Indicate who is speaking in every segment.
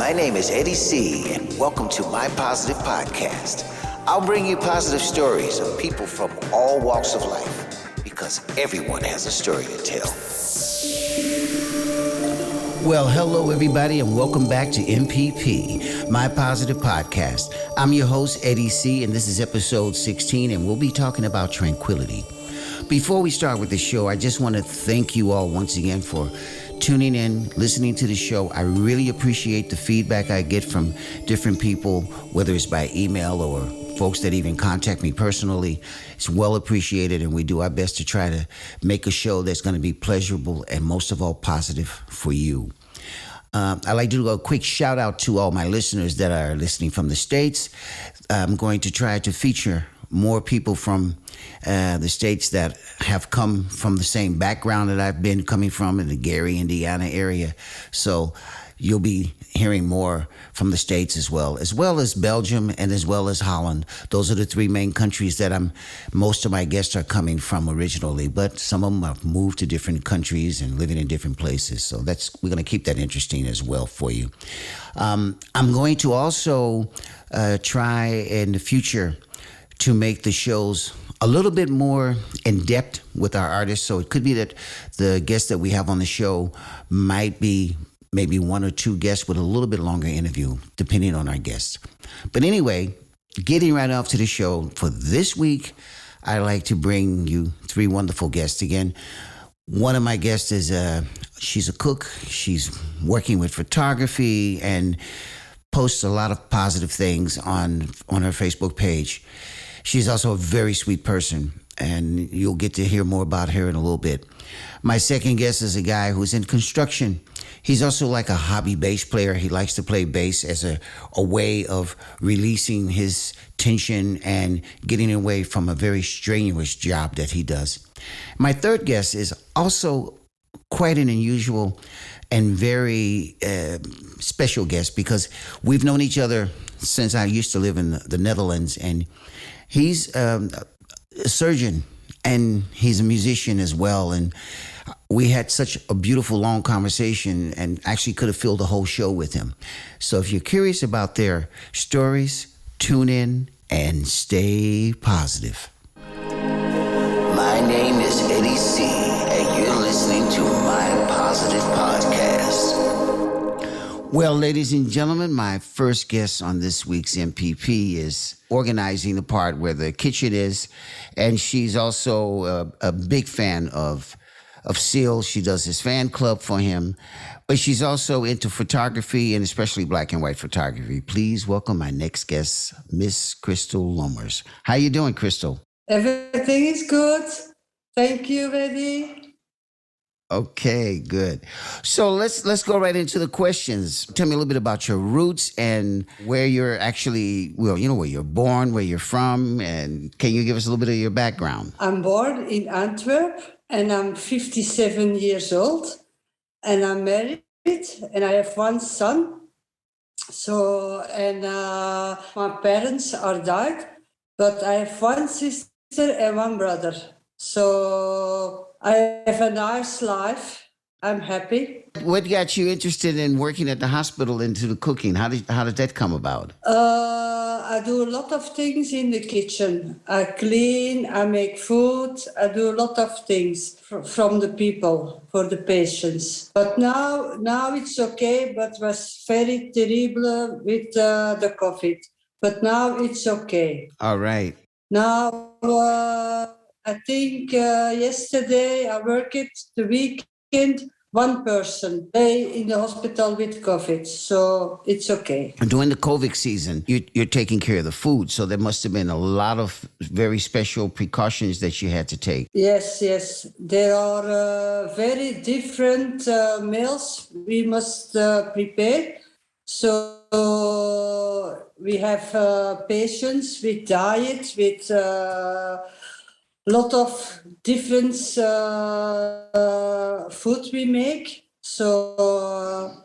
Speaker 1: My name is Eddie C, and welcome to my positive podcast. I'll bring you positive stories of people from all walks of life, because everyone has a story to tell. Well, hello everybody, and welcome back to MPP, my positive podcast. I'm your host, Eddie C, and this is episode 16, and we'll be talking about tranquility. Before we start with the show, I just want to thank you all once again for tuning in, listening to the show. I really appreciate the feedback I get from different people, whether it's by email or folks that even contact me personally. It's well appreciated, and we do our best to try to make a show that's going to be pleasurable and most of all positive for you. I'd like to do a quick shout out to all my listeners that are listening from the States. I'm going to try to feature more people from the states that have come from the same background that I've been coming from in the Gary, Indiana area. So you'll be hearing more from the States as well as Belgium and as well as Holland. Those are the three main countries that most of my guests are coming from originally, but some of them have moved to different countries and living in different places. So we're going to keep that interesting as well for you. I'm going to also try in the future to make the shows a little bit more in depth with our artists. So it could be that the guests that we have on the show might be maybe one or two guests with a little bit longer interview, depending on our guests. But anyway, getting right off to the show for this week, I'd like to bring you three wonderful guests again. One of my guests is she's a cook. She's working with photography and posts a lot of positive things on her Facebook page. She's also a very sweet person, and you'll get to hear more about her in a little bit. My second guest is a guy who's in construction. He's also like a hobby bass player. He likes to play bass as a way of releasing his tension and getting away from a very strenuous job that he does. My third guest is also quite an unusual and very special guest, because we've known each other since I used to live in the Netherlands, and he's a surgeon and he's a musician as well. And we had such a beautiful, long conversation and actually could have filled the whole show with him. So if you're curious about their stories, tune in and stay positive. My name is Eddie C, and you're listening to my positive podcast. Well, ladies and gentlemen, my first guest on this week's MPP is organizing the part where the kitchen is, and she's also a big fan of Seal. She does his fan club for him, but she's also into photography, and especially black and white photography. Please welcome my next guest, Miss Christel Lommers. How you doing, Christel?
Speaker 2: Everything is good. Thank you, Eddie.
Speaker 1: Okay, good. So let's go right into the questions. Tell me a little bit about your roots and where you're actually, where you're born, where you're from, and can you give us a little bit of your background?
Speaker 2: I'm born in Antwerp, and I'm 57 years old, and I'm married, and I have one son. So, and my parents are died, but I have one sister and one brother. So I have a nice life. I'm happy.
Speaker 1: What got you interested in working at the hospital into the cooking? How did that come about?
Speaker 2: I do a lot of things in the kitchen. I clean, I make food, I do a lot of things from the people, for the patients. But now it's okay, but was very terrible with the COVID. But now it's okay.
Speaker 1: All right.
Speaker 2: Now, I think yesterday I worked the weekend, one person lay in the hospital with COVID, so it's okay.
Speaker 1: During the COVID season, you're taking care of the food, so there must have been a lot of very special precautions that you had to take.
Speaker 2: Yes. There are very different meals we must prepare. So we have patients with diet, with lot of different food we make. So,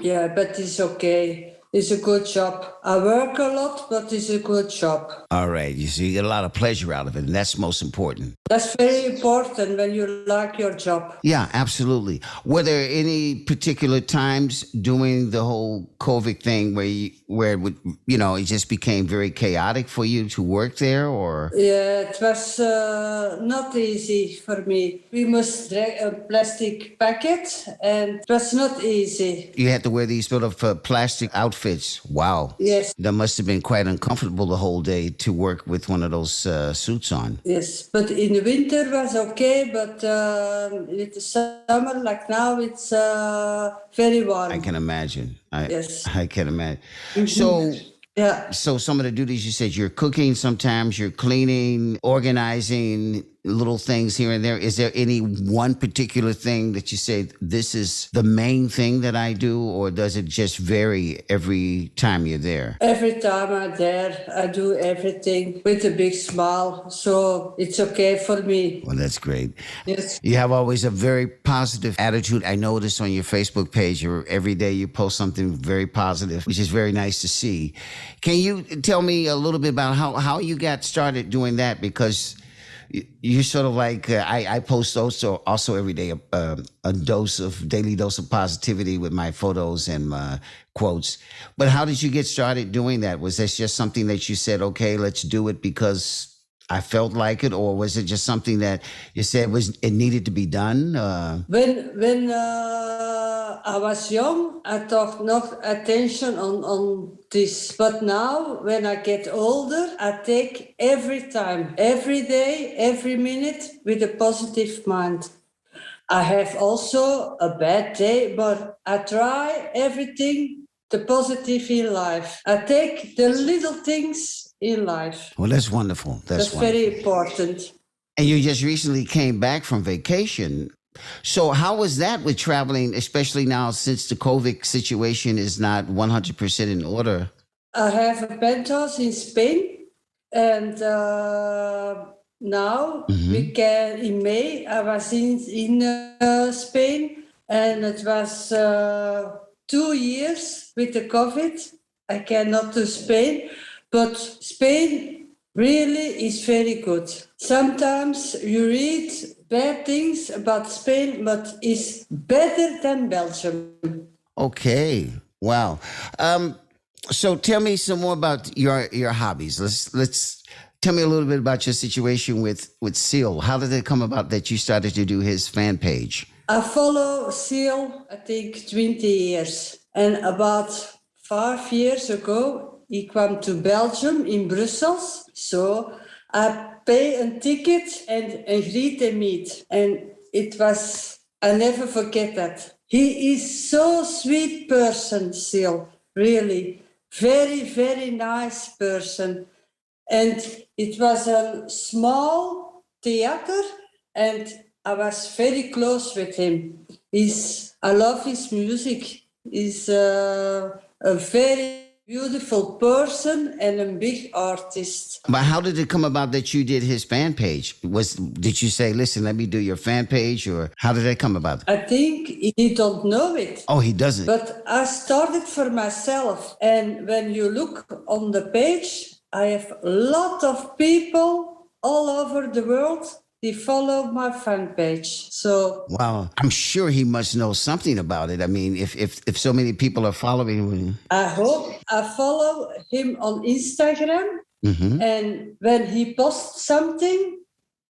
Speaker 2: yeah, but it's okay. it's a good job. I work a lot, but it's a good job.
Speaker 1: All right. You see, you get a lot of pleasure out of it, and that's most important.
Speaker 2: That's very important when you like your job.
Speaker 1: Yeah, absolutely. Were there any particular times during the whole COVID thing where it would, it just became very chaotic for you to work there, or?
Speaker 2: Yeah, it was not easy for me. We must drag a plastic packet, and it was not easy.
Speaker 1: You had to wear these sort of plastic outfits. Wow.
Speaker 2: Yes.
Speaker 1: That must have been quite uncomfortable the whole day to work with one of those suits on.
Speaker 2: Yes, but in the winter was okay, but in the summer, like now, it's very warm.
Speaker 1: I can imagine.
Speaker 2: Yes.
Speaker 1: I can imagine.
Speaker 2: Mhm.
Speaker 1: So,
Speaker 2: yeah.
Speaker 1: So some of the duties you said, you're cooking sometimes, you're cleaning, organizing little things here and there. Is there any one particular thing that you say, this is the main thing that I do, or does it just vary every time you're there?
Speaker 2: Every time I'm there, I do everything with a big smile. So it's okay for me.
Speaker 1: Well, that's great.
Speaker 2: Yes.
Speaker 1: You have always a very positive attitude. I noticed on your Facebook page, every day you post something very positive, which is very nice to see. Can you tell me a little bit about how you got started doing that? Because you're sort of like, I post also every day a daily dose of positivity with my photos and my quotes. But how did you get started doing that? Was this just something that you said, okay, let's do it because I felt like it, or was it just something that you said it needed to be done?
Speaker 2: When I was young, I took no attention on this. But now, when I get older, I take every time, every day, every minute with a positive mind. I have also a bad day, but I try everything the positive in life. I take the little things in life.
Speaker 1: Well, that's wonderful. That's wonderful.
Speaker 2: Very important.
Speaker 1: And you just recently came back from vacation. So how was that with traveling, especially now since the COVID situation is not 100% in order?
Speaker 2: I have a penthouse in Spain, and now we can, in May, I was in Spain, and it was 2 years with the COVID. I cannot to Spain, but Spain really is very good. Sometimes you read bad things about Spain, but it's better than Belgium.
Speaker 1: Okay. Wow. So tell me some more about your hobbies. Let's tell me a little bit about your situation with Seal. How did it come about that you started to do his fan page?
Speaker 2: I follow Seal, I think, 20 years. And about 5 years ago, he came to Belgium in Brussels. So I pay a ticket and greet and meet. And it was, I never forget that. He is so sweet person, Seal, really. Very, very nice person. And it was a small theater, and I was very close with him. I love his music. He's a very beautiful person and a big artist.
Speaker 1: But how did it come about that you did his fan page? Did you say, listen, let me do your fan page, or how did that come about?
Speaker 2: I think he don't know it.
Speaker 1: Oh, he doesn't.
Speaker 2: But I started for myself. And when you look on the page, I have a lot of people all over the world. They follow my fan page. So
Speaker 1: wow, I'm sure he must know something about it. I mean, if so many people are following him.
Speaker 2: I hope. I follow him on Instagram, and when he posts something,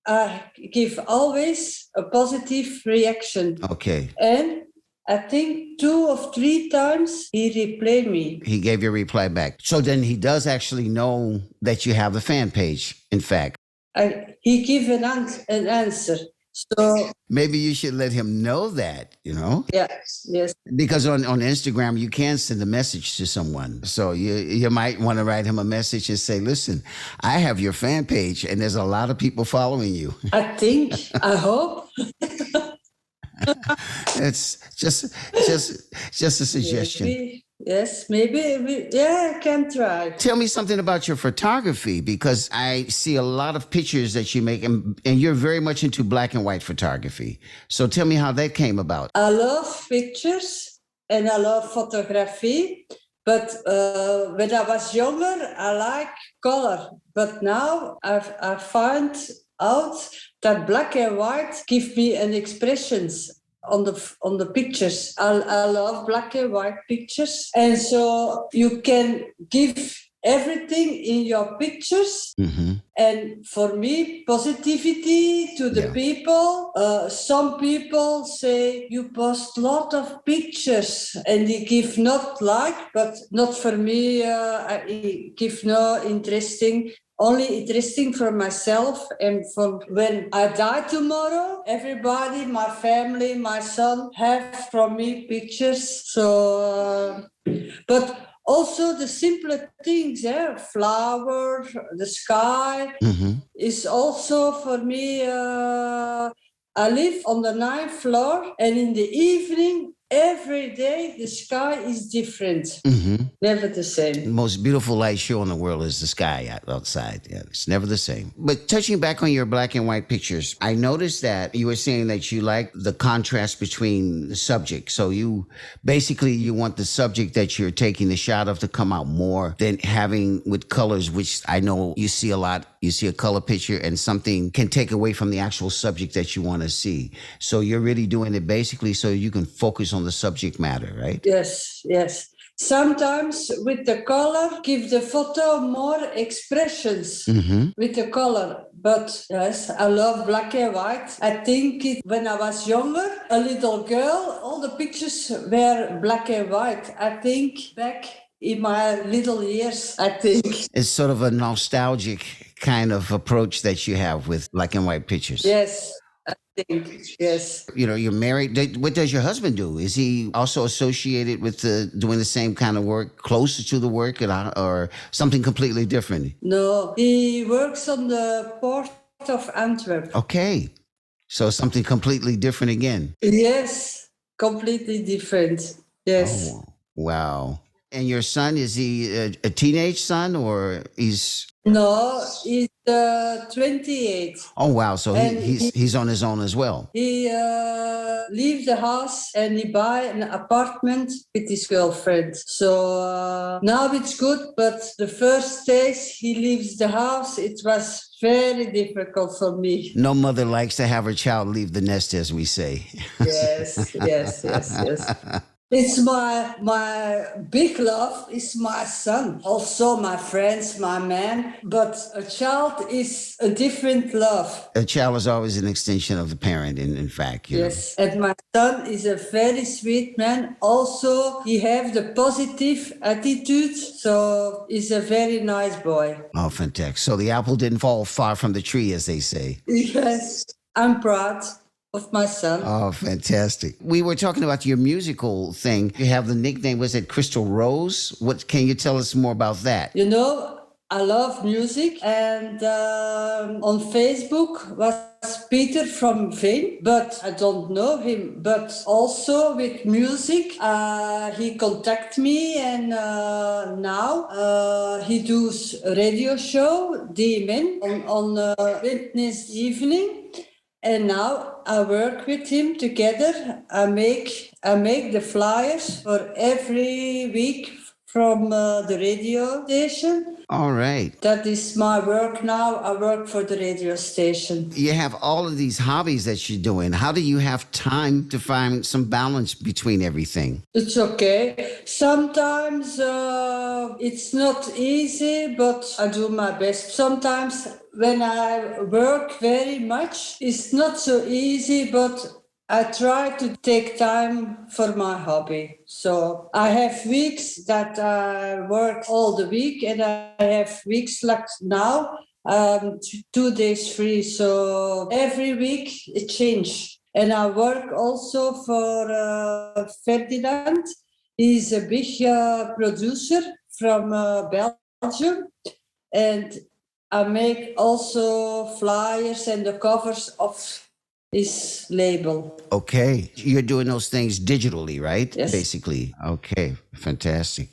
Speaker 2: I give always a positive reaction.
Speaker 1: Okay.
Speaker 2: And I think 2 or 3 times he replied me.
Speaker 1: He gave you a reply back. So then he does actually know that you have a fan page, in fact.
Speaker 2: He gave an answer. So
Speaker 1: maybe you should let him know that,
Speaker 2: Yes.
Speaker 1: Because on Instagram, you can send a message to someone. So you might want to write him a message and say, listen, I have your fan page and there's a lot of people following you.
Speaker 2: I hope.
Speaker 1: It's just a suggestion.
Speaker 2: Maybe. I can try.
Speaker 1: Tell me something about your photography, because I see a lot of pictures that you make, and you're very much into black and white photography. So tell me how that came about.
Speaker 2: I love pictures and I love photography, But when I was younger, I like color. But now I find out that black and white give me an expressions on the pictures. I love black and white pictures, and so you can give everything in your pictures.
Speaker 1: Mm-hmm.
Speaker 2: And for me, positivity to the people. Some people say you post a lot of pictures and they give not like, but not for me. I give no interesting. Only interesting for myself and for when I die tomorrow. Everybody, my family, my son, have from me pictures. So, but also the simpler things, flower, the sky, is also for me. I live on the 9th floor, and in the evening, every day the sky is different. Never the same.
Speaker 1: The most beautiful light show in the world is the sky outside. Yeah, it's never the same. But touching back on your black and white pictures, I noticed that you were saying that you like the contrast between the subject. So you want the subject that you're taking the shot of to come out more than having with colors, which I know you see a lot. You see a color picture and something can take away from the actual subject that you want to see. So you're really doing it basically so you can focus on the subject matter, right?
Speaker 2: Yes, yes. Sometimes with the color, give the photo more expressions with the color. But yes, I love black and white. I think when I was younger, a little girl, all the pictures were black and white. I think back in my little years, I think.
Speaker 1: It's sort of a nostalgic kind of approach that you have with black and white pictures.
Speaker 2: Yes. Yes.
Speaker 1: You know, you're married. What does your husband do? Is he also associated with doing the same kind of work, closer to the work, or something completely different?
Speaker 2: No, he works on the port of Antwerp.
Speaker 1: Okay. So something completely different again.
Speaker 2: Yes, completely different. Yes.
Speaker 1: Oh, wow. And your son, is he a teenage son or he's...
Speaker 2: No, he's 28.
Speaker 1: Oh, wow. So he's on his own as well.
Speaker 2: He leaves the house and he buy an apartment with his girlfriend. So now it's good, but the first days he leaves the house, it was very difficult for me.
Speaker 1: No mother likes to have her child leave the nest, as we say.
Speaker 2: Yes. It's my big love is my son. Also my friends, my man. But a child is a different love.
Speaker 1: A child is always an extension of the parent, in fact.
Speaker 2: Yes. And my son is a very sweet man. Also, he have the positive attitude. So he's a very nice boy.
Speaker 1: Oh, fantastic. So the apple didn't fall far from the tree, as they say.
Speaker 2: Yes. I'm proud of my son.
Speaker 1: Oh, fantastic. We were talking about your musical thing. You have the nickname, was it Crystal Rose? What can you tell us more about that?
Speaker 2: You know, I love music, and on Facebook was Peter from Veen, but I don't know him. But also with music, he contacted me, and now he does a radio show, DMN, on Wednesday evening. And now I work with him together. I make the flyers for every week from the radio station.
Speaker 1: All right.
Speaker 2: That is my work now. I work for the radio station.
Speaker 1: You have all of these hobbies that you're doing. How do you have time to find some balance between everything?
Speaker 2: It's okay. Sometimes it's not easy, but I do my best. Sometimes when I work very much, it's not so easy, but I try to take time for my hobby. So I have weeks that I work all the week, and I have weeks like now, 2 days free. So every week it changes. And I work also for Ferdinand. He's a big producer from Belgium. And I make also flyers and the covers of his label.
Speaker 1: Okay. You're doing those things digitally, right?
Speaker 2: Yes.
Speaker 1: Basically. Okay. Fantastic.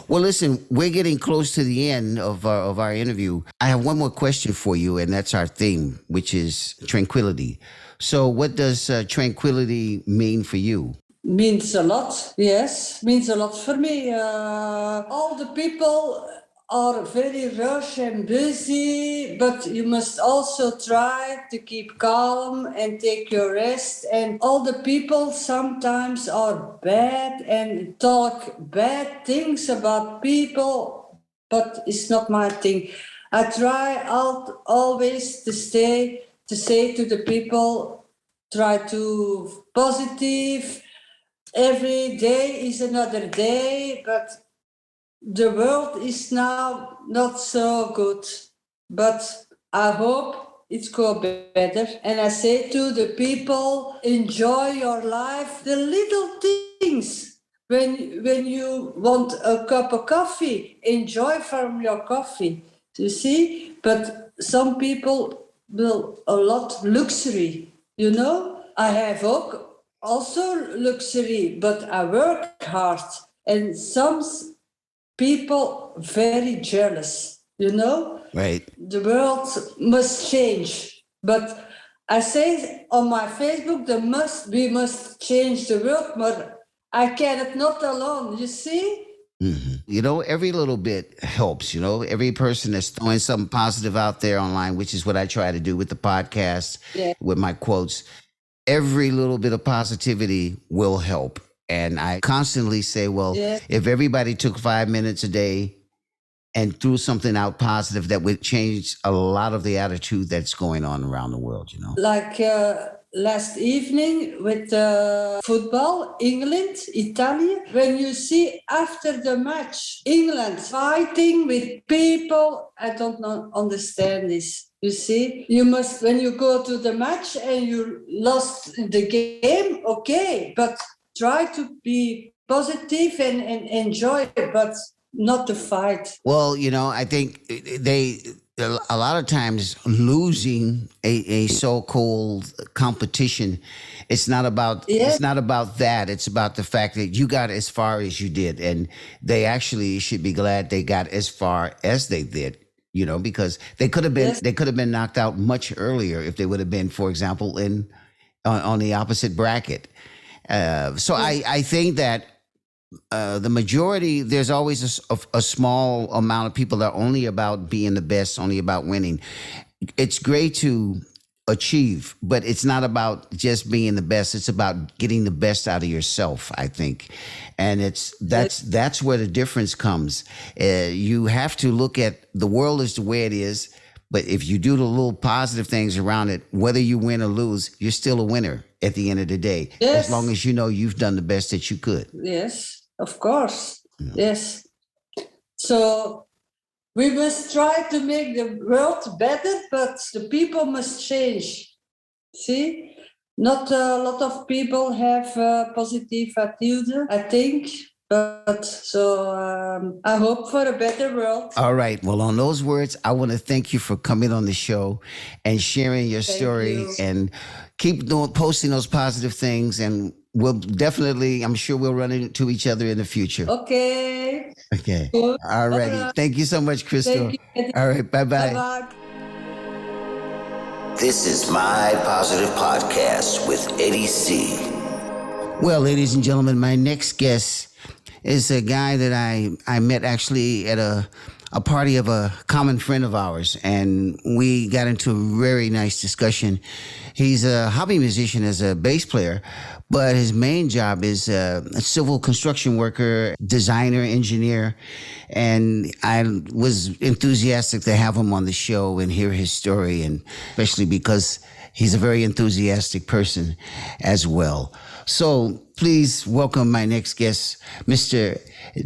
Speaker 1: Well, listen, we're getting close to the end of our interview. I have one more question for you, and that's our theme, which is tranquility. So what does tranquility mean for you?
Speaker 2: means a lot. Yes, means a lot for me. All the people are very rush and busy, but you must also try to keep calm and take your rest. And all the people sometimes are bad and talk bad things about people, but it's not my thing. I try always to say to the people, try to positive. Every day is another day, but the world is now not so good. But I hope it's go better. And I say to the people, enjoy your life, the little things. When you want a cup of coffee, enjoy from your coffee. You see? But some people will a lot luxury, you know? I have also luxury, but I work hard. And some people very jealous, you know?
Speaker 1: Right.
Speaker 2: The world must change. But I say on my Facebook, we must change the world, but I cannot not alone, you see?
Speaker 1: Mm-hmm. You know, every little bit helps. You know, every person that's throwing something positive out there online, which is what I try to do with the podcast, with my quotes. Every little bit of positivity will help. And I constantly say, well, if everybody took 5 minutes a day and threw something out positive, that would change a lot of the attitude that's going on around the world, you know?
Speaker 2: Like last evening with football, England, Italy, when you see after the match, England fighting with people, I don't understand this. You see, you must, when you go to the match and you lost the game, okay, but try to be positive and enjoy it, but not to fight.
Speaker 1: Well, you know, I think a lot of times losing a so-called competition, it's not about that. It's about the fact that you got as far as you did, and they actually should be glad they got as far as they did. You know, because they could have been knocked out much earlier if they would have been, for example, on the opposite bracket. So I think that the majority, there's always a small amount of people that are only about being the best, only about winning. It's great to achieve, but it's not about just being the best. It's about getting the best out of yourself, I think. And that's where the difference comes. You have to look at the world as the way it is. But if you do the little positive things around it, whether you win or lose, you're still a winner at the end of the day. As long as you know you've done the best that you could.
Speaker 2: Yes, of course. Yeah. Yes. So we must try to make the world better, but the people must change. See? Not a lot of people have positive attitude, I think. But so I hope for a better world.
Speaker 1: All right. Well, on those words, I want to thank you for coming on the show and sharing your story and keep posting those positive things. And we'll definitely, I'm sure we'll run into each other in the future.
Speaker 2: Okay.
Speaker 1: Cool. All righty. Thank you so much, Christel. All right. Bye-bye.
Speaker 2: Bye-bye.
Speaker 1: This is My Positive Podcast with Eddie C. Well, ladies and gentlemen, my next guest is a guy that I met actually at a party of a common friend of ours, and we got into a very nice discussion. He's a hobby musician as a bass player, but his main job is a civil construction worker, designer, engineer, and I was enthusiastic to have him on the show and hear his story, and especially because he's a very enthusiastic person as well. So please welcome my next guest, Mr.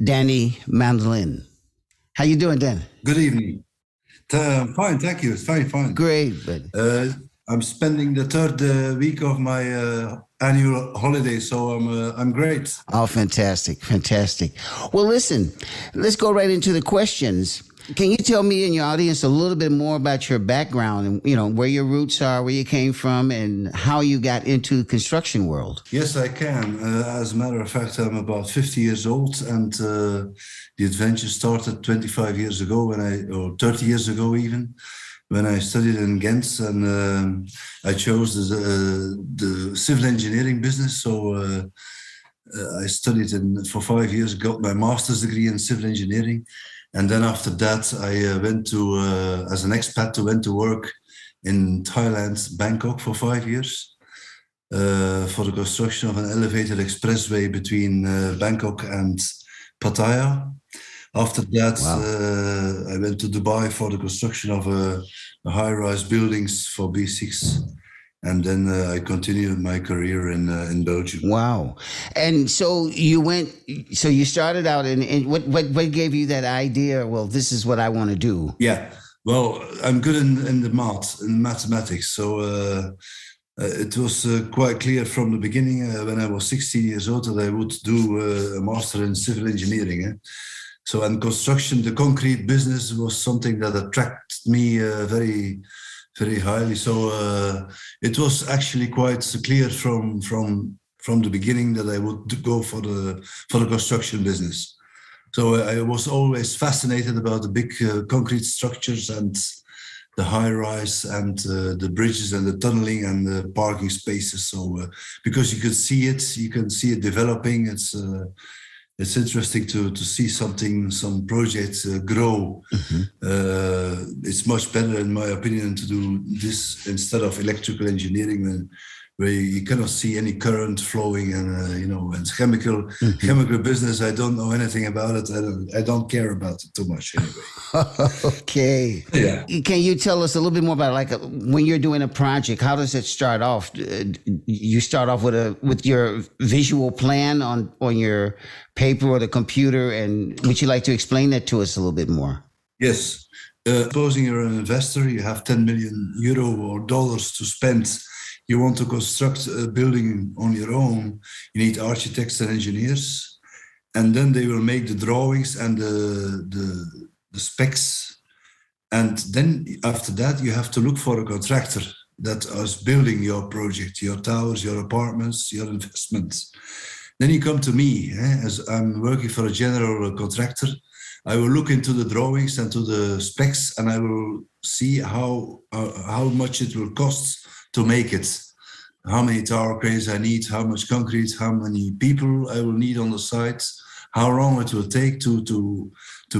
Speaker 1: Danny Maddelein. How you doing, Dan?
Speaker 3: Good evening. Fine, thank you. It's very fine.
Speaker 1: Great.
Speaker 3: I'm spending the third week of my annual holiday, so I'm great.
Speaker 1: Oh, fantastic. Well, listen, let's go right into the questions. Can you tell me and your audience a little bit more about your background and, you know, where your roots are, where you came from, and how you got into the construction world?
Speaker 3: Yes, I can. As a matter of fact, I'm about 50 years old, and the adventure started 25 years ago, or 30 years ago even, when I studied in Ghent, and I chose the civil engineering business. So I studied for 5 years, got my master's degree in civil engineering. And then after that, I went to, as an expat, went to work in Thailand, Bangkok for 5 years for the construction of an elevated expressway between Bangkok and Pattaya. After that, wow. I went to Dubai for the construction of a high-rise buildings for B6. And then I continued my career in Belgium.
Speaker 1: Wow. And so you started out and what gave you that idea? Well, this is what I want to do.
Speaker 3: Yeah. Well, I'm good in the mathematics. So it was quite clear from the beginning when I was 16 years old that I would do a master in civil engineering. So, and construction, the concrete business was something that attracted me very, very highly. So it was actually quite clear from the beginning that I would go for the construction business. So I was always fascinated about the big concrete structures and the high rise and the bridges and the tunneling and the parking spaces. So because you can see it developing. It's interesting to see some projects grow. Mm-hmm. It's much better, in my opinion, to do this instead of electrical engineering, where you cannot see any current flowing and chemical business. I don't know anything about it. I don't care about it too much anyway.
Speaker 1: Okay.
Speaker 3: Yeah.
Speaker 1: Can you tell us a little bit more about when you're doing a project? How does it start off? You start off with your visual plan on your paper or the computer, and would you like to explain that to us a little bit more?
Speaker 3: Yes. Supposing you're an investor, you have 10 million euro or dollars to spend. You want to construct a building on your own, you need architects and engineers, and then they will make the drawings and the specs. And then after that, you have to look for a contractor that is building your project, your towers, your apartments, your investments. Then you come to me, as I'm working for a general contractor. I will look into the drawings and to the specs, and I will see how much it will cost to make it, how many tower cranes I need, how much concrete, how many people I will need on the site, how long it will take to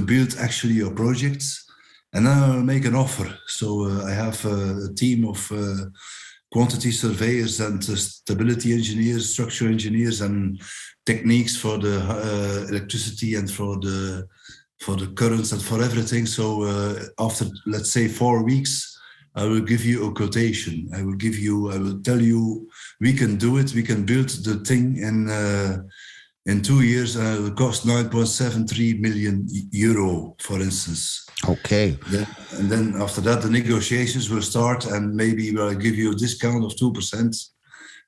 Speaker 3: build actually your projects. And then I will make an offer. So I have a team of quantity surveyors and stability engineers, structural engineers, and techniques for the electricity and for the currents and for everything. So after, let's say, 4 weeks, I will give you a quotation. I will tell you, we can do it. We can build the thing in 2 years, and it will cost 9.73 million euro, for instance.
Speaker 1: Okay.
Speaker 3: And then after that, the negotiations will start, and maybe we'll give you a discount of 2%.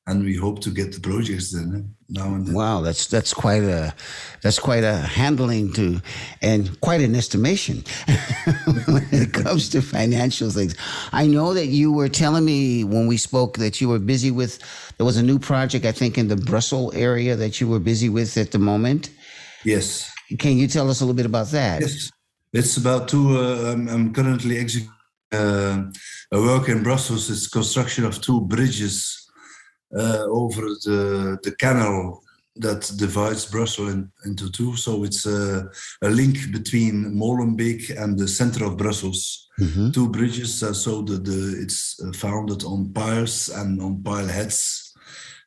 Speaker 3: And we hope to get the projects then now and then.
Speaker 1: Wow, that's quite a handling and quite an estimation when it comes to financial things. I know that you were telling me when we spoke that you were busy with. There was a new project, I think, in the Brussels area that you were busy with at the moment.
Speaker 3: Yes.
Speaker 1: Can you tell us a little bit about that?
Speaker 3: Yes, it's about I'm currently executing a work in Brussels. It's construction of 2 bridges. Over the canal that divides Brussels into 2. So it's a link between Molenbeek and the center of Brussels. Mm-hmm. 2 bridges, so it's founded on piles and on pile heads.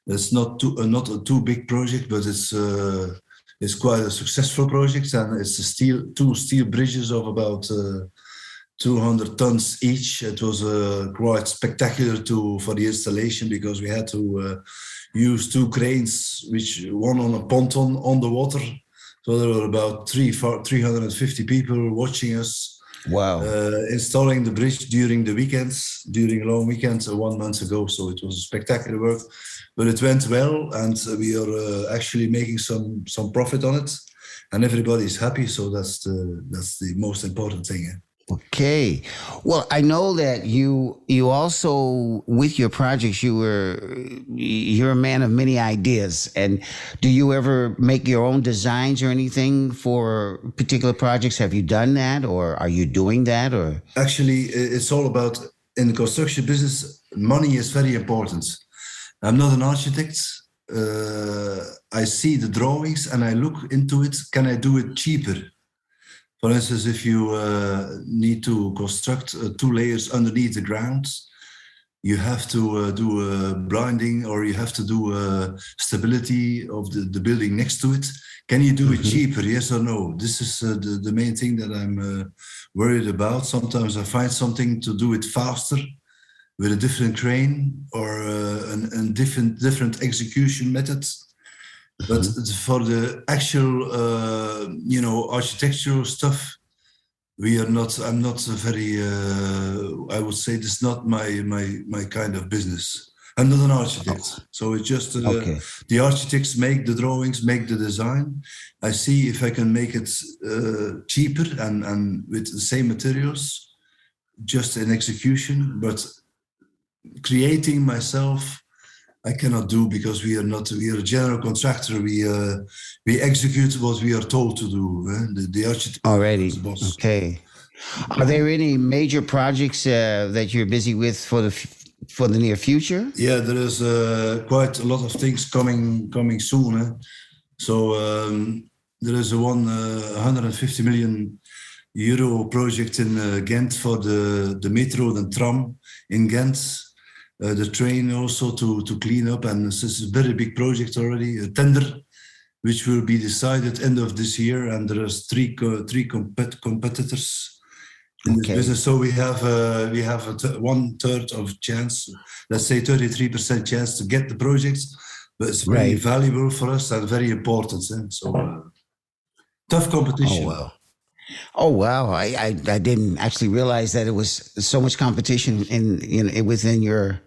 Speaker 3: It's not a too big project, but it's quite a successful project, and it's 2 steel bridges of about 200 tons each. It was quite spectacular for the installation, because we had to use 2 cranes, one on a ponton on the water. So there were about 350 people watching us.
Speaker 1: Wow!
Speaker 3: Installing the bridge during the weekends, during long weekends 1 month ago. So it was a spectacular work, but it went well, and we are actually making some profit on it, and everybody is happy. So that's the most important thing.
Speaker 1: Okay. Well, I know that you also, with your projects, you're a man of many ideas. And do you ever make your own designs or anything for particular projects? Have you done that, or are you doing that? Or
Speaker 3: actually, it's all about, in the construction business, money is very important. I'm not an architect. I see the drawings and I look into it. Can I do it cheaper? For instance, if you need to construct 2 layers underneath the ground, you have to do blinding, or you have to do stability of the building next to it. Can you do it cheaper? Yes or no? This is the main thing that I'm worried about. Sometimes I find something to do it faster with a different crane or a different execution methods. But for the actual, architectural stuff, I'm not very. I would say this is not my kind of business. I'm not an architect, so it's just the architects make the drawings, make the design. I see if I can make it cheaper and with the same materials, just in execution. But creating myself, I cannot do, because we are a general contractor. We execute what we are told to do. The architect
Speaker 1: already.
Speaker 3: is the boss.
Speaker 1: Okay. Are there any major projects that you're busy with for the near future?
Speaker 3: Yeah, there is quite a lot of things coming soon. So there is a 150 million euro project in Ghent for the metro, the tram in Ghent. The train also to clean up, and this is a very big project already, a tender which will be decided end of this year, and there is three competitors in this business. So we have a 1/3 of chance, let's say 33% chance to get the project, but it's very valuable for us and very important. So tough competition.
Speaker 1: Oh wow! I didn't actually realize that it was so much competition within your,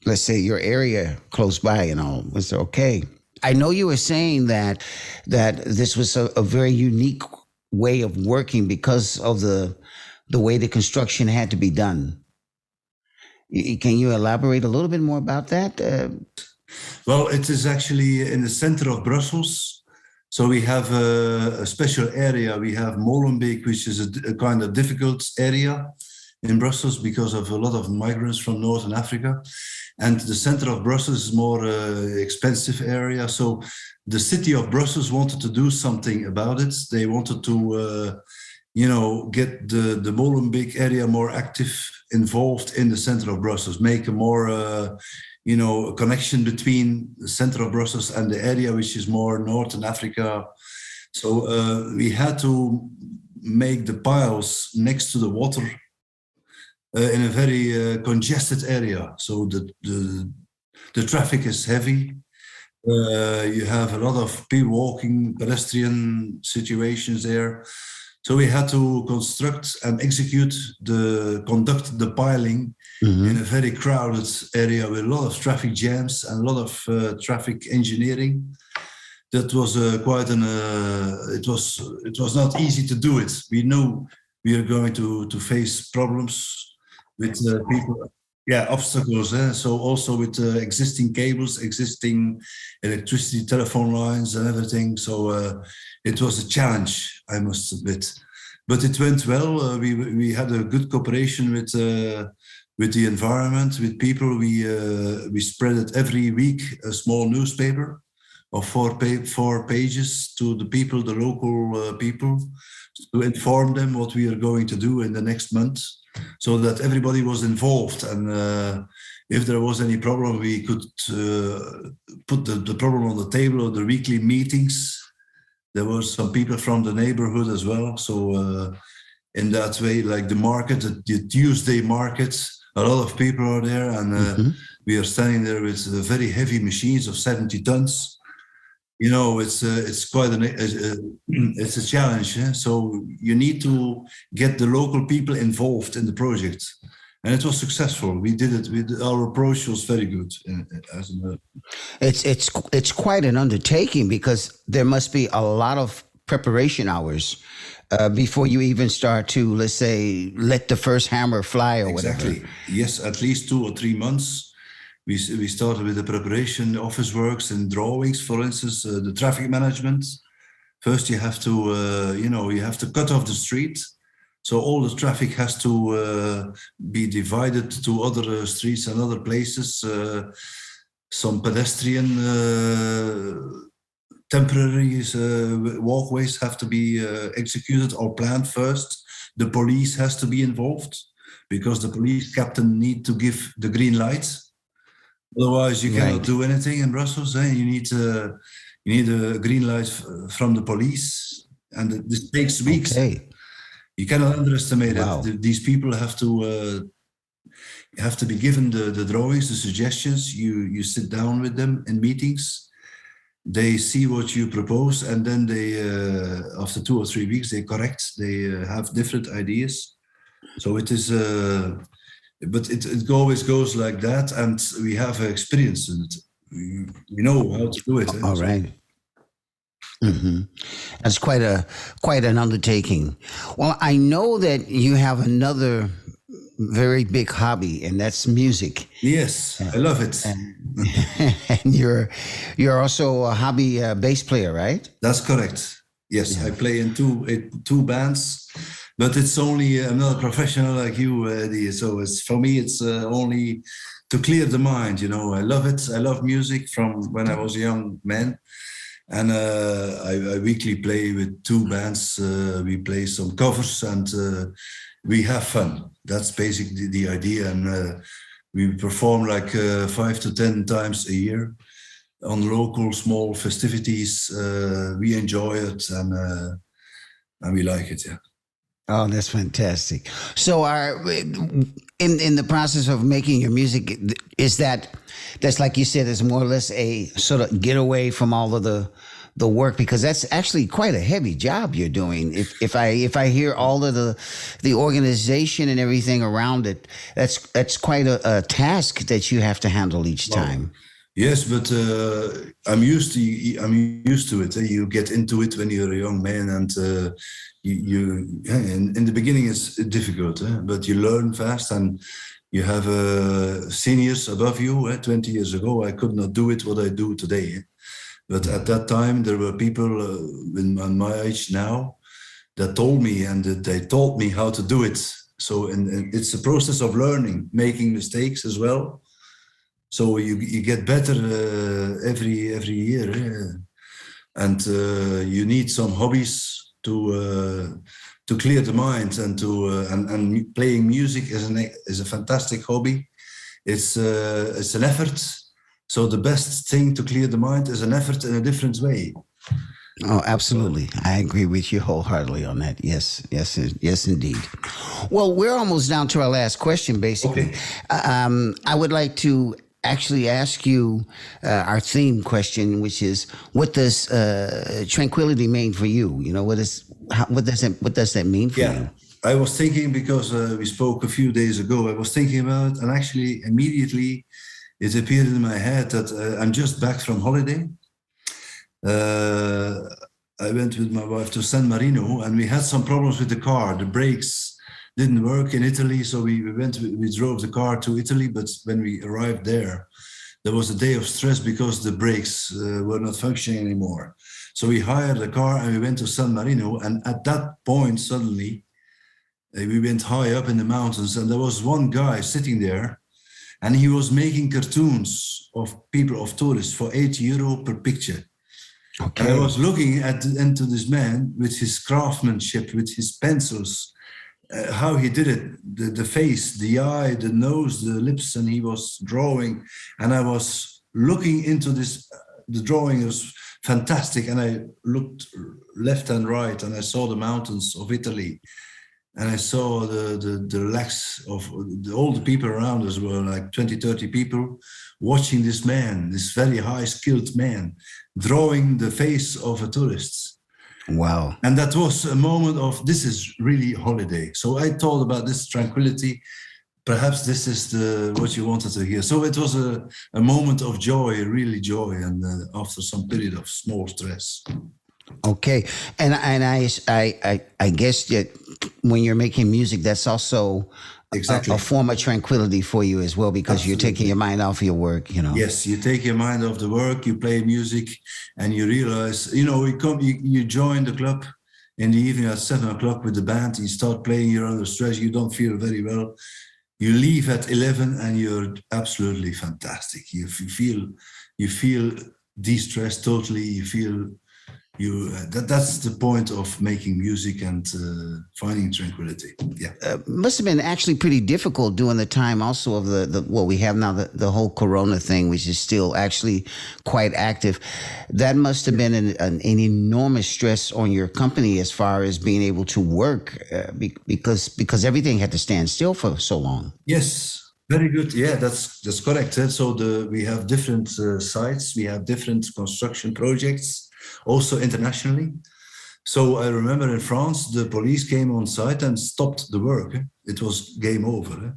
Speaker 1: let's say, your area close by and all. Was okay. I know you were saying that this was a very unique way of working because of the way the construction had to be done. Can you elaborate a little bit more about that?
Speaker 3: Well, it is actually in the center of Brussels. So we have a special area. We have Molenbeek, which is a kind of difficult area in Brussels because of a lot of migrants from Northern Africa. And the center of Brussels is more expensive area. So the city of Brussels wanted to do something about it. They wanted to, get the Molenbeek area more active, involved in the center of Brussels, make a more, a connection between the center of Brussels and the area which is more Northern Africa. So we had to make the piles next to the water in a very congested area. So the traffic is heavy. You have a lot of people walking, pedestrian situations there. So we had to conduct the piling in a very crowded area with a lot of traffic jams and a lot of traffic engineering. That was it was not easy to do it. We knew we are going to face problems with people, obstacles. So also with existing cables, existing electricity, telephone lines and everything. So it was a challenge, I must admit. But it went well. We had a good cooperation with the environment, with people. We spread it every week, a small newspaper of 4 pages to the people, the local people, to inform them what we are going to do in the next month, so that everybody was involved. And if there was any problem, we could put the problem on the table of the weekly meetings. There were some people from the neighborhood as well. So in that way, like the market, the Tuesday market, a lot of people are there, and we are standing there with very heavy machines of 70 tons. It's quite it's a challenge. So you need to get the local people involved in the project, and it was successful. We did it. Our approach was very good.
Speaker 1: It's quite an undertaking, because there must be a lot of preparation hours before you even start to, let's say, let the first hammer fly or whatever.
Speaker 3: Exactly. Yes, at least 2 or 3 months. We started with the preparation, office works and drawings, for instance, the traffic management. First, you have to cut off the street. So all the traffic has to be divided to other streets and other places. some pedestrian temporary walkways have to be executed or planned first. The police has to be involved because the police captain need to give the green light. Otherwise, you cannot do anything in Brussels. You need a green light from the police, and this takes weeks.
Speaker 1: Okay.
Speaker 3: You cannot underestimate it. These people have to be given the drawings, the suggestions. You sit down with them in meetings. They see what you propose, and then they, after 2 or 3 weeks, they correct. They have different ideas. So it is, but it always goes like that, and we have experience in it. We know how to do it.
Speaker 1: All right. Mm-hmm. That's quite an undertaking. Well, I know that you have another very big hobby, and that's music.
Speaker 3: Yes, I love it.
Speaker 1: And you're also a hobby bass player, right?
Speaker 3: That's correct. Yes, I play in two bands, but it's only I'm not a professional like you, Eddie. So for me, it's only to clear the mind. I love it. I love music from when I was a young man. And I weekly play with 2 bands. We play some covers and we have fun. That's basically the idea. And we perform like 5 to 10 times a year on local small festivities. We enjoy it and we like it. Yeah.
Speaker 1: Oh, that's fantastic. So, in the process of making your music, that's like you said, is more or less a sort of getaway from all of the work, because that's actually quite a heavy job you're doing. If I hear all of the organization and everything around it, that's quite a task that you have to handle each time.
Speaker 3: Yes, but I'm used to it. You get into it when you're a young man, and in the beginning it's difficult, but you learn fast, and you have seniors above you. 20 years ago, I could not do it what I do today. But at that time, there were people on my age now that told me, and they taught me how to do it. So it's a process of learning, making mistakes as well. So you get better every year, and you need some hobbies to clear the mind, and and playing music is a fantastic hobby. It's an effort. So the best thing to clear the mind is an effort in a different way.
Speaker 1: Oh, absolutely. I agree with you wholeheartedly on that. Yes, indeed. Well, we're almost down to our last question, basically. Okay. I would like to actually ask you our theme question, which is, what does tranquility mean for you? What does that mean for you?
Speaker 3: I was thinking, because we spoke a few days ago, I was thinking about it, and actually immediately it appeared in my head that I'm just back from holiday. I went with my wife to San Marino, and we had some problems with the car. The brakes didn't work in Italy, so we drove the car to Italy. But when we arrived there was a day of stress because the brakes were not functioning anymore. So we hired a car and we went to San Marino. And at that point, suddenly, we went high up in the mountains, and there was one guy sitting there, and he was making cartoons of tourists for €8 per picture. Okay. And I was looking into this man with his craftsmanship, with his pencils, how he did it, the face, the eye, the nose, the lips, and he was drawing. And I was looking into this, the drawing was fantastic. And I looked left and right, and I saw the mountains of Italy. And I saw the relax of all the people around us, were like 20, 30 people watching this man, this very high skilled man, drawing the face of a tourist.
Speaker 1: Wow.
Speaker 3: And that was a moment of, this is really holiday. So I thought about this tranquility. Perhaps this is what you wanted to hear. So it was a moment of joy, really joy, and after some period of small stress.
Speaker 1: Okay, and I guess that when you're making music, that's also a form of tranquility for you as well, because Absolutely. You're taking your mind off your work.
Speaker 3: Yes, you take your mind off the work. You play music, and you realize, you join the club in the evening at 7:00 with the band. You start playing. You're under stress. You don't feel very well. You leave at 11 and you're absolutely fantastic. You feel de-stressed totally. You feel that's the point of making music and finding tranquility. Yeah.
Speaker 1: Must have been actually pretty difficult during the time also of the what we have now, the whole corona thing, which is still actually quite active. That must have been an enormous stress on your company as far as being able to work because everything had to stand still for so long.
Speaker 3: Yes. Very good. Yeah, that's correct. So we have different sites. We have different construction projects, also internationally. So I remember in France, the police came on site and stopped the work. It was game over.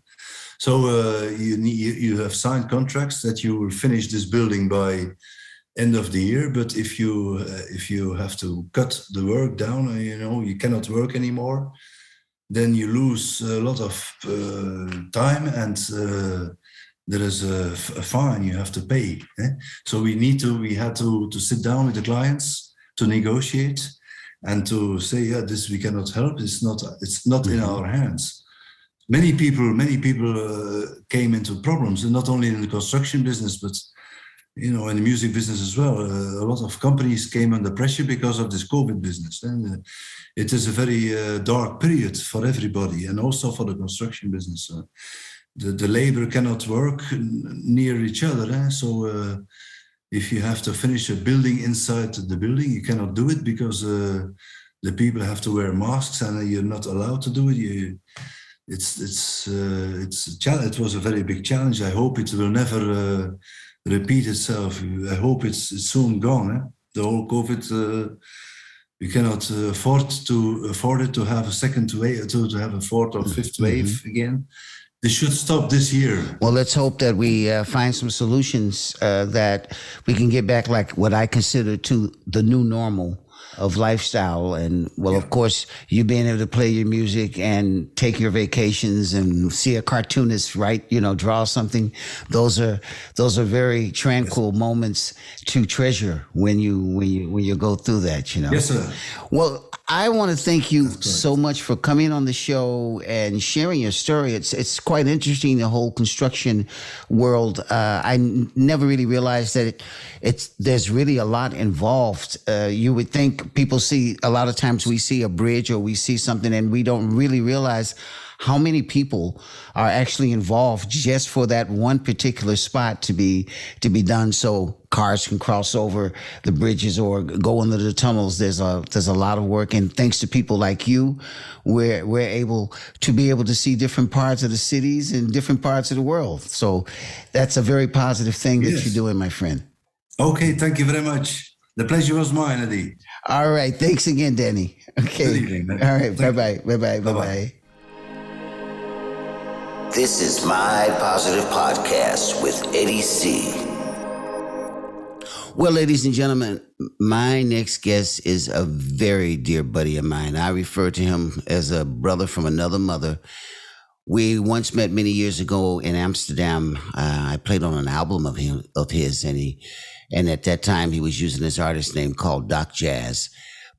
Speaker 3: So you have signed contracts that you will finish this building by end of the year. But if you have to cut the work down, you cannot work anymore, then you lose a lot of time, and there is a fine you have to pay. So we had to sit down with the clients to negotiate and to say, yeah, this we cannot help. It's not in our hands. Many people came into problems, and not only in the construction business, but in the music business as well. A lot of companies came under pressure because of this COVID business. And it is a very dark period for everybody, and also for the construction business. The labor cannot work near each other. So if you have to finish a building inside the building, you cannot do it because the people have to wear masks, and you're not allowed to do it. It's a challenge. It was a very big challenge. I hope it will never repeat itself. I hope it's soon gone. The whole COVID, we cannot afford it to have a second wave, to have a fourth or fifth wave again. They should stop this year.
Speaker 1: Well, let's hope that we find some solutions that we can get back, like what I consider to the new normal of lifestyle. And of course, you being able to play your music and take your vacations and see a cartoonist, right? Draw something. Those are very tranquil moments to treasure when you go through that.
Speaker 3: Yes, sir.
Speaker 1: Well, I want to thank you so much for coming on the show and sharing your story. It's quite interesting, the whole construction world. I never really realized that there's really a lot involved. You would think people see, a lot of times we see a bridge or we see something and we don't really realize how many people are actually involved just for that one particular spot to be done, so cars can cross over the bridges or go under the tunnels. There's a lot of work, and thanks to people like you, we're able to see different parts of the cities and different parts of the world. So that's a very positive thing that you're doing, my friend.
Speaker 3: Okay, thank you very much. The pleasure was mine, Eddie.
Speaker 1: All right, thanks again, Danny. Okay.
Speaker 3: Good evening, man.
Speaker 1: All right, bye-bye. This is My Positive Podcast with Eddie C. Well, ladies and gentlemen, my next guest is a very dear buddy of mine. I refer to him as a brother from another mother. We once met many years ago in Amsterdam. I played on an album of his, and at that time he was using this artist name called Doc Jazz.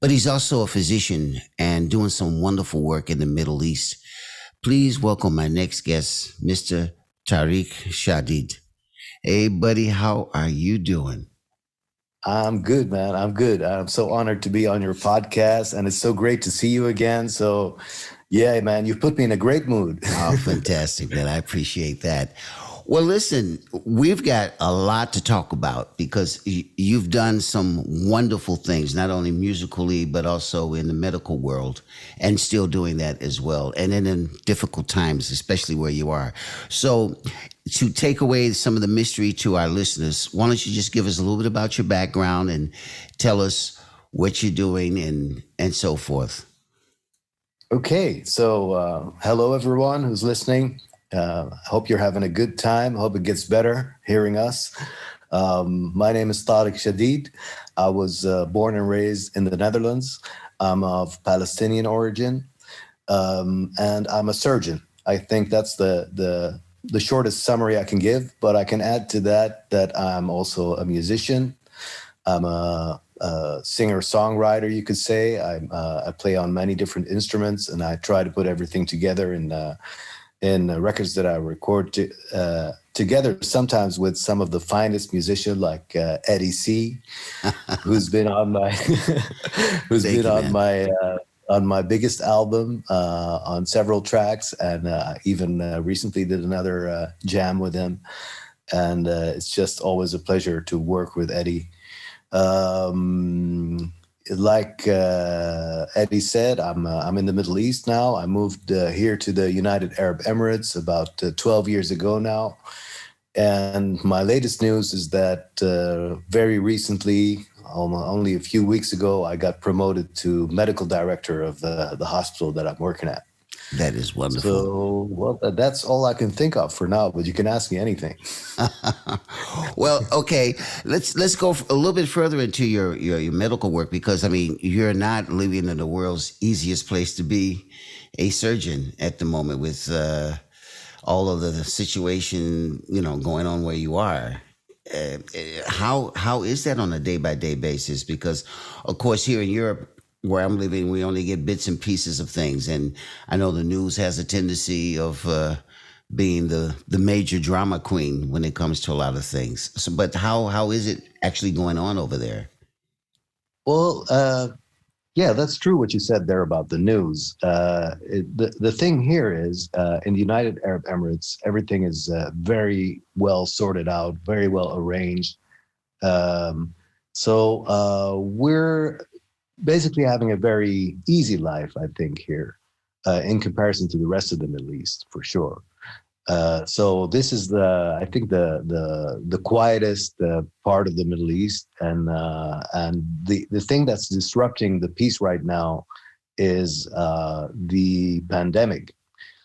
Speaker 1: But he's also a physician and doing some wonderful work in the Middle East. Please welcome my next guest, Mr. Tariq Shadid. Hey, buddy, how are you doing?
Speaker 4: I'm good, man. I'm good. I'm so honored to be on your podcast, and it's so great to see you again. So, yeah, man, you've put me in a great mood.
Speaker 1: Oh, fantastic, man. I appreciate that. Well, listen, we've got a lot to talk about because you've done some wonderful things, not only musically, but also in the medical world, and still doing that as well. And then in difficult times, especially where you are. So to take away some of the mystery to our listeners, why don't you just give us a little bit about your background and tell us what you're doing and so forth.
Speaker 4: Okay. So hello, everyone who's listening. I hope you're having a good time. I hope it gets better hearing us. My name is Tariq Shadid. I was born and raised in the Netherlands. I'm of Palestinian origin, and I'm a surgeon. I think that's the shortest summary I can give, but I can add to that I'm also a musician. I'm a singer-songwriter, you could say. I play on many different instruments, and I try to put everything together in records that I record together, sometimes with some of the finest musicians like Eddie C, who's been on my on my biggest album on several tracks, and even recently did another jam with him. And it's just always a pleasure to work with Eddie. Like Eddie said, I'm in the Middle East now. I moved here to the United Arab Emirates about 12 years ago now. And my latest news is that very recently, only a few weeks ago, I got promoted to medical director of the hospital that I'm working at.
Speaker 1: That is wonderful.
Speaker 4: So, well, that's all I can think of for now, but you can ask me anything.
Speaker 1: Well, okay, let's go a little bit further into your medical work, because I mean, you're not living in the world's easiest place to be a surgeon at the moment with all of the situation, going on where you are. How is that on a day-by-day basis? Because, of course, here in Europe, where I'm living, we only get bits and pieces of things. And I know the news has a tendency of being the major drama queen when it comes to a lot of things. So, but how is it actually going on over there?
Speaker 4: Well, yeah, that's true what you said there about the news. The thing here is in the United Arab Emirates, everything is very well sorted out, very well arranged. So we're basically having a very easy life, I think, here in comparison to the rest of the Middle East, for sure. So this is I think the quietest part of the Middle East, and the thing that's disrupting the peace right now is the pandemic.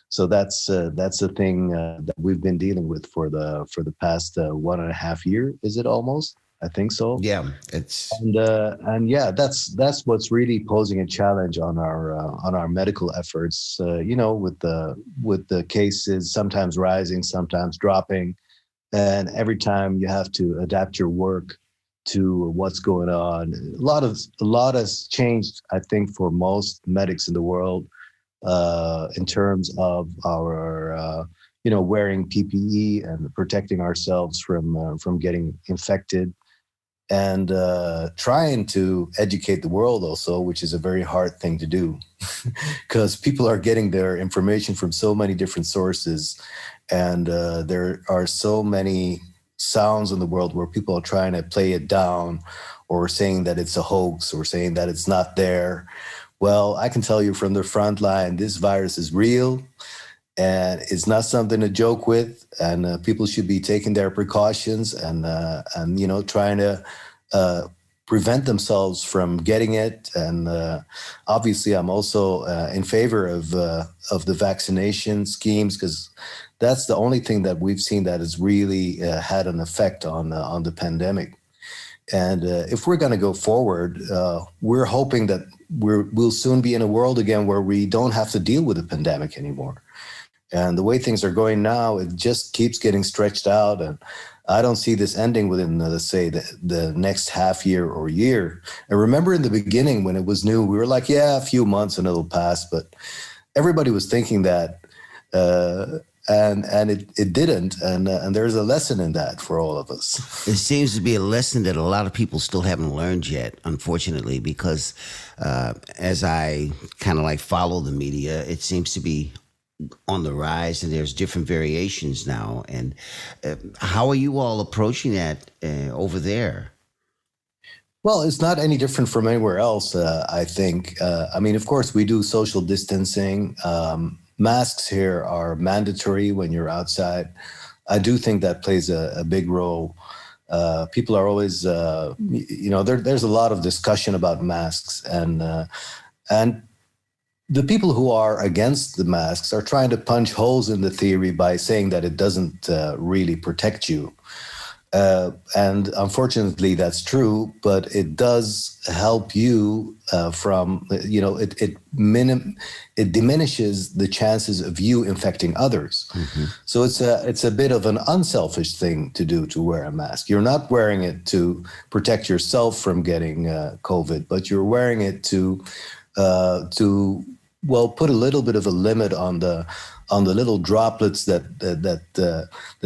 Speaker 4: So that's the thing that we've been dealing with for the past 1.5 years. Is it almost? I think so.
Speaker 1: Yeah, it's
Speaker 4: and yeah, that's what's really posing a challenge on our medical efforts. With the cases sometimes rising, sometimes dropping, and every time you have to adapt your work to what's going on. A lot has changed, I think, for most medics in the world in terms of our wearing PPE and protecting ourselves from getting infected. And trying to educate the world also, which is a very hard thing to do because people are getting their information from so many different sources. And there are so many sounds in the world where people are trying to play it down or saying that it's a hoax or saying that it's not there. Well, I can tell you from the front line, this virus is real. And it's not something to joke with, and people should be taking their precautions and trying to prevent themselves from getting it. And obviously, I'm also in favor of the vaccination schemes, because that's the only thing that we've seen that has really had an effect on the pandemic. And if we're going to go forward, we're hoping that we'll soon be in a world again where we don't have to deal with the pandemic anymore. And the way things are going now, it just keeps getting stretched out. And I don't see this ending within, let's say, the next half year or year. And remember in the beginning when it was new, we were like, yeah, a few months and it'll pass. But everybody was thinking that, and it didn't. And there's a lesson in that for all of us.
Speaker 1: It seems to be a lesson that a lot of people still haven't learned yet, unfortunately, because as I kind of like follow the media, it seems to be on the rise, and there's different variations now. And how are you all approaching that over there?
Speaker 4: Well, it's not any different from anywhere else, I think. I mean, of course, we do social distancing. Masks here are mandatory when you're outside. I do think that plays a big role. People are always, there's a lot of discussion about masks, and the people who are against the masks are trying to punch holes in the theory by saying that it doesn't really protect you. And unfortunately, that's true, but it does help you from, it diminishes the chances of you infecting others. Mm-hmm. So it's a bit of an unselfish thing to do, to wear a mask. You're not wearing it to protect yourself from getting COVID, but you're wearing it to put a little bit of a limit on on the little droplets that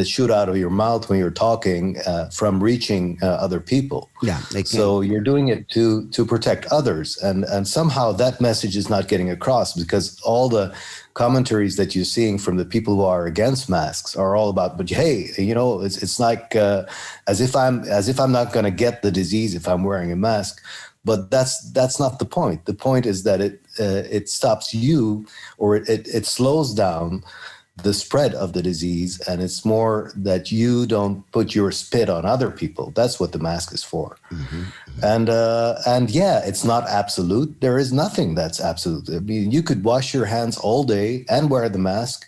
Speaker 4: shoot out of your mouth when you're talking from reaching other people.
Speaker 1: Yeah,
Speaker 4: so you're doing it to protect others, and somehow that message is not getting across, because all the commentaries that you're seeing from the people who are against masks are all about, but hey, it's like as if I'm not going to get the disease if I'm wearing a mask. But that's not the point. The point is that it stops you, or it slows down the spread of the disease, and it's more that you don't put your spit on other people. That's what the mask is for. Mm-hmm. And yeah, it's not absolute. There is nothing that's absolute. I mean, you could wash your hands all day and wear the mask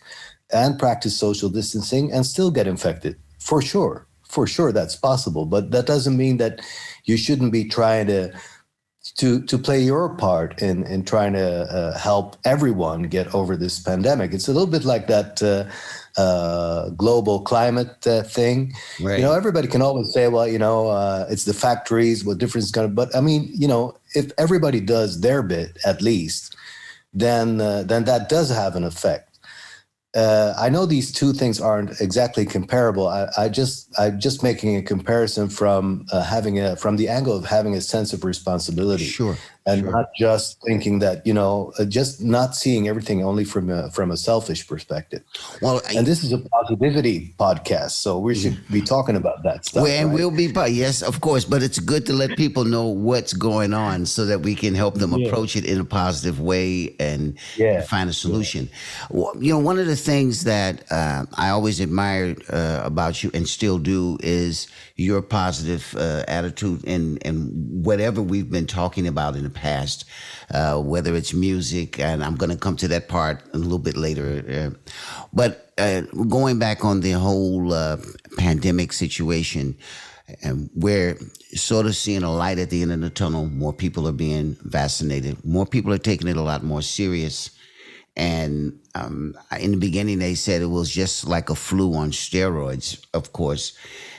Speaker 4: and practice social distancing and still get infected. For sure, that's possible. But that doesn't mean that you shouldn't be trying to play your part in trying to help everyone get over this pandemic. It's a little bit like that global climate thing.
Speaker 1: Right.
Speaker 4: Everybody can always say, well, it's the factories, what difference is going to, but I mean, if everybody does their bit at least, then that does have an effect. I know these two things aren't exactly comparable. I'm just making a comparison from from the angle of having a sense of responsibility.
Speaker 1: Sure.
Speaker 4: And not just thinking that, just not seeing everything only from a selfish perspective. Well, and this is a positivity podcast, so we should be talking about that stuff.
Speaker 1: Well, and
Speaker 4: right?
Speaker 1: we'll be, yes, of course, but it's good to let people know what's going on so that we can help them approach it in a positive way and find a solution. Yeah. One of the things that I always admired about you and still do is your positive attitude in whatever we've been talking about in the past, whether it's music, and I'm going to come to that part a little bit later. But going back on the whole pandemic situation, and we're sort of seeing a light at the end of the tunnel. More people are being vaccinated. More people are taking it a lot more serious. And in the beginning, they said it was just like a flu on steroids, of course.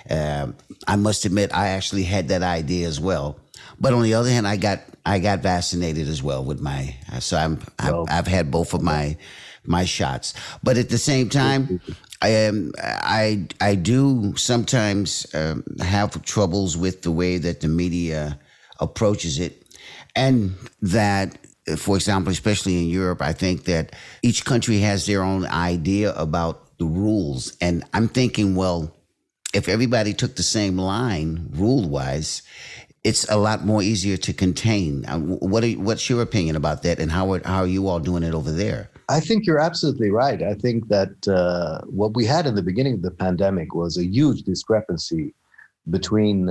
Speaker 1: I must admit, I actually had that idea as well. But on the other hand, I got vaccinated as well with I've had both of my shots. But at the same time, I do sometimes have troubles with the way that the media approaches it, and that, for example, especially in Europe, I think that each country has their own idea about the rules. And I'm thinking, well, if everybody took the same line rule-wise, it's a lot more easier to contain. What's your opinion about that, and how are you all doing it over there?
Speaker 4: I think you're absolutely right. I think that what we had in the beginning of the pandemic was a huge discrepancy between,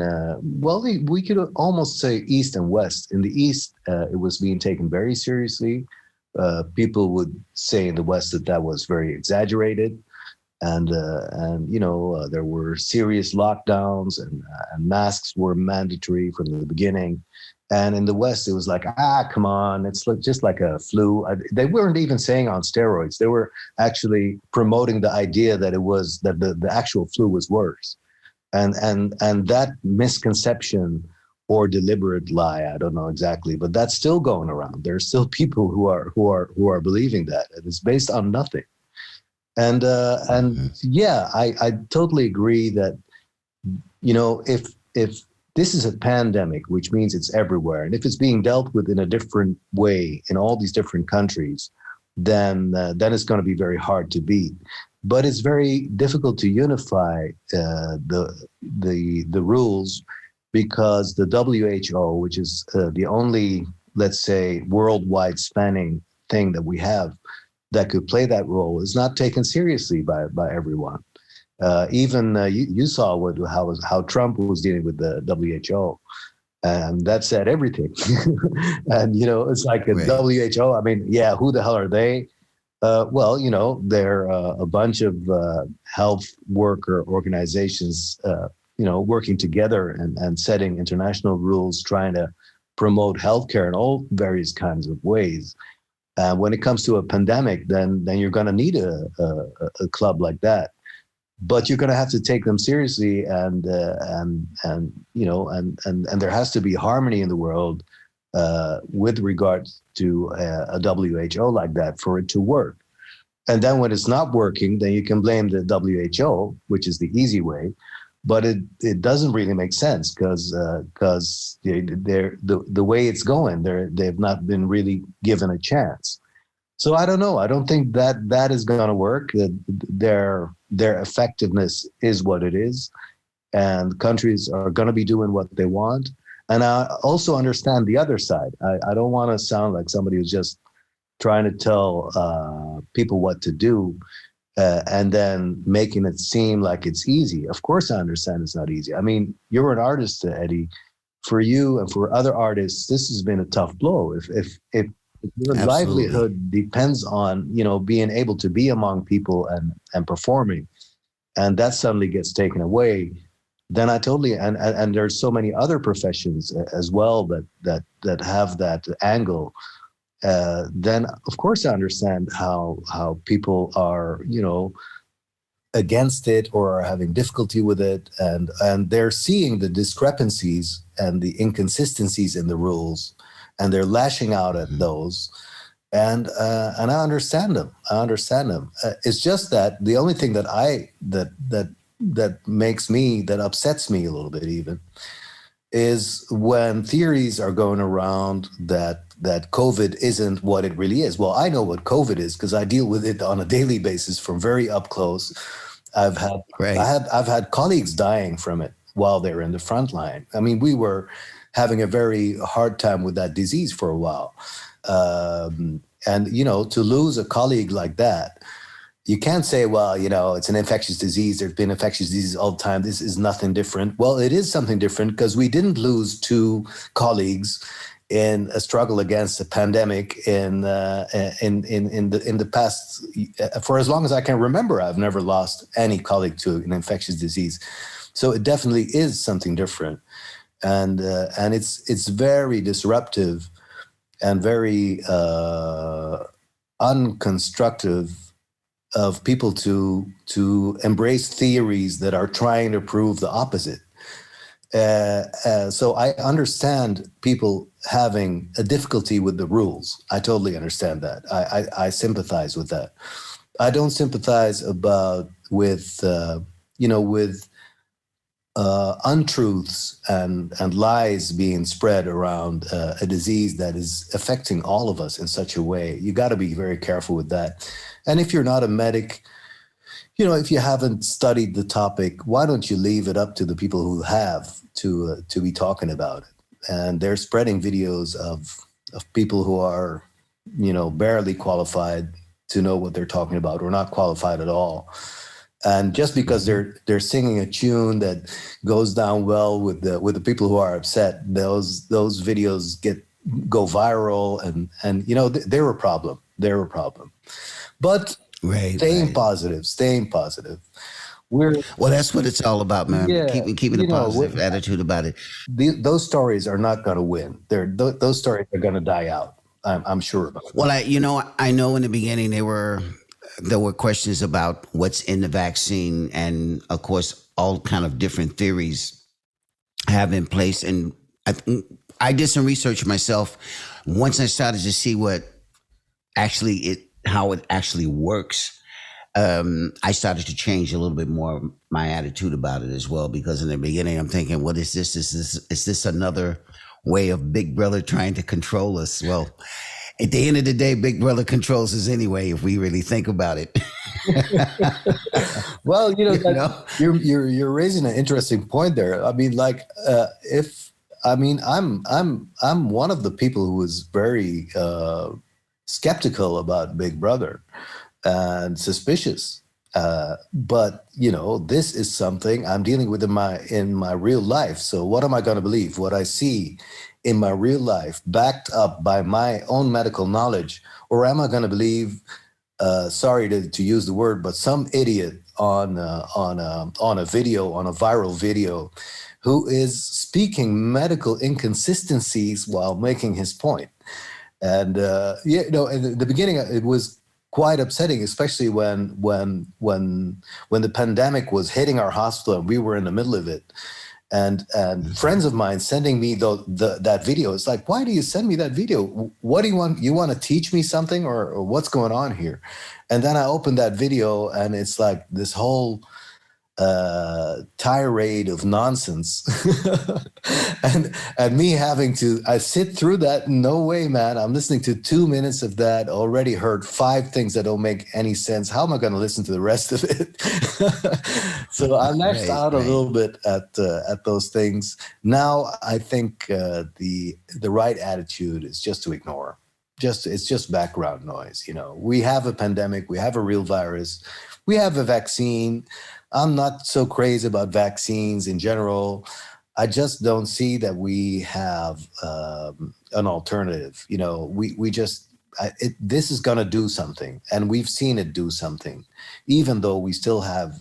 Speaker 4: we could almost say East and West. In the East, it was being taken very seriously. People would say in the West that was very exaggerated. And there were serious lockdowns, and masks were mandatory from the beginning. And in the West, it was like, come on, it's just like a flu. They weren't even saying on steroids. They were actually promoting the idea that it was that the actual flu was worse. And that misconception or deliberate lie, I don't know exactly, but that's still going around. There are still people who are believing that, and it's based on nothing. And I totally agree that, if this is a pandemic, which means it's everywhere, and if it's being dealt with in a different way in all these different countries, then it's going to be very hard to beat. But it's very difficult to unify the rules, because the WHO, which is the only, let's say, worldwide spanning thing that we have that could play that role, is not taken seriously by everyone. Even you saw how Trump was dealing with the WHO, and that said everything. And it's like a WHO. I mean, who the hell are they? They're a bunch of health worker organizations, working together and setting international rules, trying to promote healthcare in all various kinds of ways. When it comes to a pandemic, then you're going to need a club like that. But you're going to have to take them seriously, and there has to be harmony in the world with regards to a WHO like that for it to work. And then when it's not working, then you can blame the WHO, which is the easy way. But it doesn't really make sense because the way it's going, they've not been really given a chance. So I don't know. I don't think that is going to work. Their effectiveness is what it is, and countries are going to be doing what they want. And I also understand the other side. I don't want to sound like somebody who's just trying to tell people what to do. And then making it seem like it's easy. Of course, I understand it's not easy. I mean, you're an artist, Eddie. For you and for other artists, this has been a tough blow. If your
Speaker 1: Absolutely.
Speaker 4: livelihood depends on being able to be among people and performing, and that suddenly gets taken away, then I totally and there's so many other professions as well that have that angle. Then of course I understand how people are against it or are having difficulty with it, and they're seeing the discrepancies and the inconsistencies in the rules, and they're lashing out at those, and I understand them. It's just that the only thing that upsets me a little bit even is when theories are going around that COVID isn't what it really is. Well, I know what COVID is because I deal with it on a daily basis from very up close. I've had colleagues dying from it while they're in the front line. I mean, we were having a very hard time with that disease for a while. And, to lose a colleague like that, you can't say, well, it's an infectious disease. There's been infectious diseases all the time. This is nothing different. Well, it is something different because we didn't lose two colleagues in a struggle against a pandemic in the past. For as long as I can remember, I've never lost any colleague to an infectious disease. So it definitely is something different, and it's very disruptive and very unconstructive of people to embrace theories that are trying to prove the opposite. So I understand people having a difficulty with the rules. I totally understand that. I sympathize with that. I don't sympathize with untruths and lies being spread around a disease that is affecting all of us in such a way. You got to be very careful with that. And if you're not a medic, if you haven't studied the topic, why don't you leave it up to the people who have to be talking about it? And they're spreading videos of people who are, barely qualified to know what they're talking about or not qualified at all. And just because they're singing a tune that goes down well with the people who are upset, those videos go viral, and they're a problem. They're a problem. But staying positive. Well,
Speaker 1: that's what it's all about, man.
Speaker 4: Yeah,
Speaker 1: keeping a positive attitude about it.
Speaker 4: Those stories are not going to win. Those stories are going to die out. I'm sure about it.
Speaker 1: Well, I know in the beginning there were questions about what's in the vaccine, and of course, all kind of different theories have in place. And I did some research myself. Once I started to see how it actually works, I started to change a little bit more my attitude about it as well, because in the beginning I'm thinking, what is this? Is this another way of Big Brother trying to control us? Well, at the end of the day, Big Brother controls us anyway, if we really think about it.
Speaker 4: Well, you're raising an interesting point there. I mean, I'm one of the people who is very skeptical about Big Brother and suspicious. But this is something I'm dealing with in my real life. So what am I going to believe? What I see in my real life, backed up by my own medical knowledge, or am I going to believe? Sorry to use the word, but some idiot on a video, on a viral video, who is speaking medical inconsistencies while making his point. And in the beginning, it was quite upsetting, especially when the pandemic was hitting our hospital and we were in the middle of it. And friends of mine sending me that video. It's like, why do you send me that video? What do you want? You want to teach me something, or what's going on here? And then I opened that video, and it's like this whole tirade of nonsense, and me having to, I sit through that. No way, man. I'm listening to 2 minutes of that. Already heard 5 things that don't make any sense. How am I going to listen to the rest of it? So I lashed out a little bit at those things. Now I think the right attitude is just to ignore. It's just background noise. You know, we have a pandemic. We have a real virus. We have a vaccine. I'm not so crazy about vaccines in general. I just don't see that we have an alternative. You know, this is going to do something, and we've seen it do something, even though we still have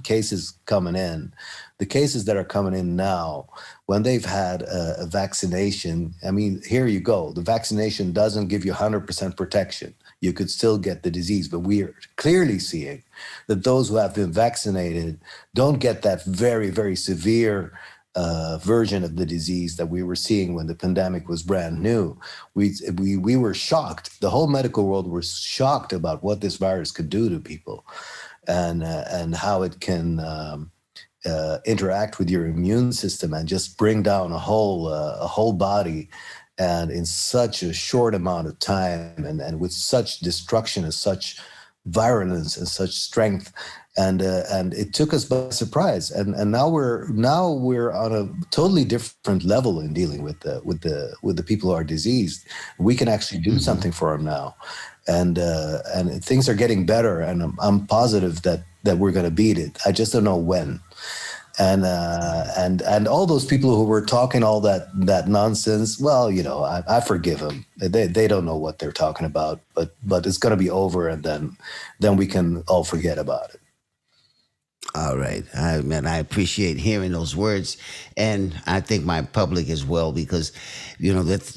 Speaker 4: cases coming in. The cases that are coming in now, when they've had a vaccination, I mean, here you go. The vaccination doesn't give you 100% protection. You could still get the disease, but we are clearly seeing that those who have been vaccinated don't get that very, very severe version of the disease that we were seeing when the pandemic was brand new. We were shocked. The whole medical world was shocked about what this virus could do to people, and how it can interact with your immune system and just bring down a whole body. And in such a short amount of time, and with such destruction and such virulence and such strength, and it took us by surprise. And now we're on a totally different level in dealing with the people who are diseased. We can actually do something for them now, and things are getting better. And I'm positive that we're going to beat it. I just don't know when. And all those people who were talking all that nonsense, well, you know, I forgive them. They don't know what they're talking about, but it's going to be over, and then we can all forget about it.
Speaker 1: All right. I appreciate hearing those words, and I think my public as well, because, you know, that's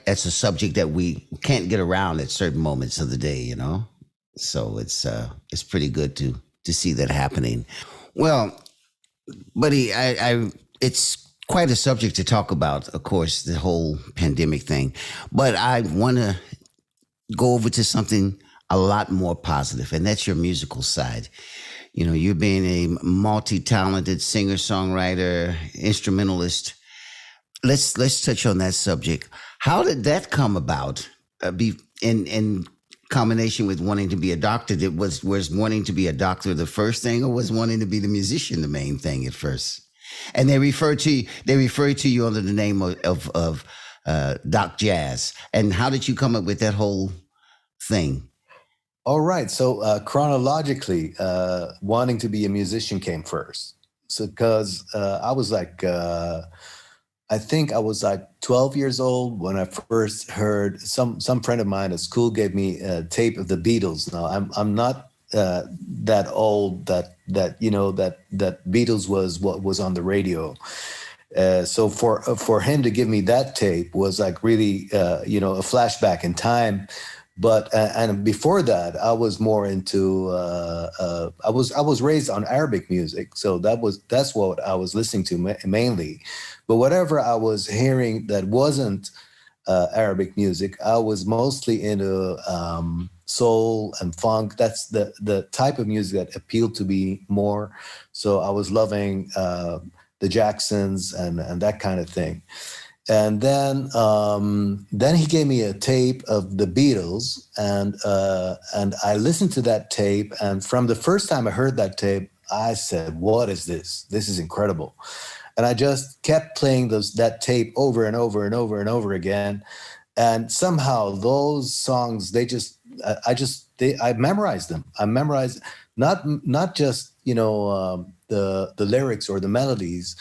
Speaker 1: a subject that we can't get around at certain moments of the day, you know. So it's pretty good to see that happening. Well, buddy, it's quite a subject to talk about, of course, the whole pandemic thing. But I want to go over to something a lot more positive, and that's your musical side. You know, you're being a multi-talented singer-songwriter, instrumentalist. Let's touch on that subject. How did that come about? In combination with wanting to be a doctor, was wanting to be a doctor the first thing, or was wanting to be the musician the main thing at first? And they refer to you under the name of Doc Jazz. And how did you come up with that whole thing?
Speaker 4: All right. So chronologically, wanting to be a musician came first. So because I was like, I think I was like 12 years old when I first heard some friend of mine at school gave me a tape of the Beatles. Now I'm not that old that you know that Beatles was what was on the radio. So for him to give me that tape was like really you know, a flashback in time. But and before that, I was more into I was raised on Arabic music, so that's what I was listening to mainly. But whatever I was hearing that wasn't Arabic music, I was mostly into soul and funk. That's the type of music that appealed to me more. So I was loving the Jacksons and that kind of thing. And then he gave me a tape of the Beatles, and I listened to that tape. And from the first time I heard that tape, I said, "What is this? This is incredible!" And I just kept playing that tape over and over and over and over again. And somehow those songs, I memorized them. I memorized not just, you know, the lyrics or the melodies.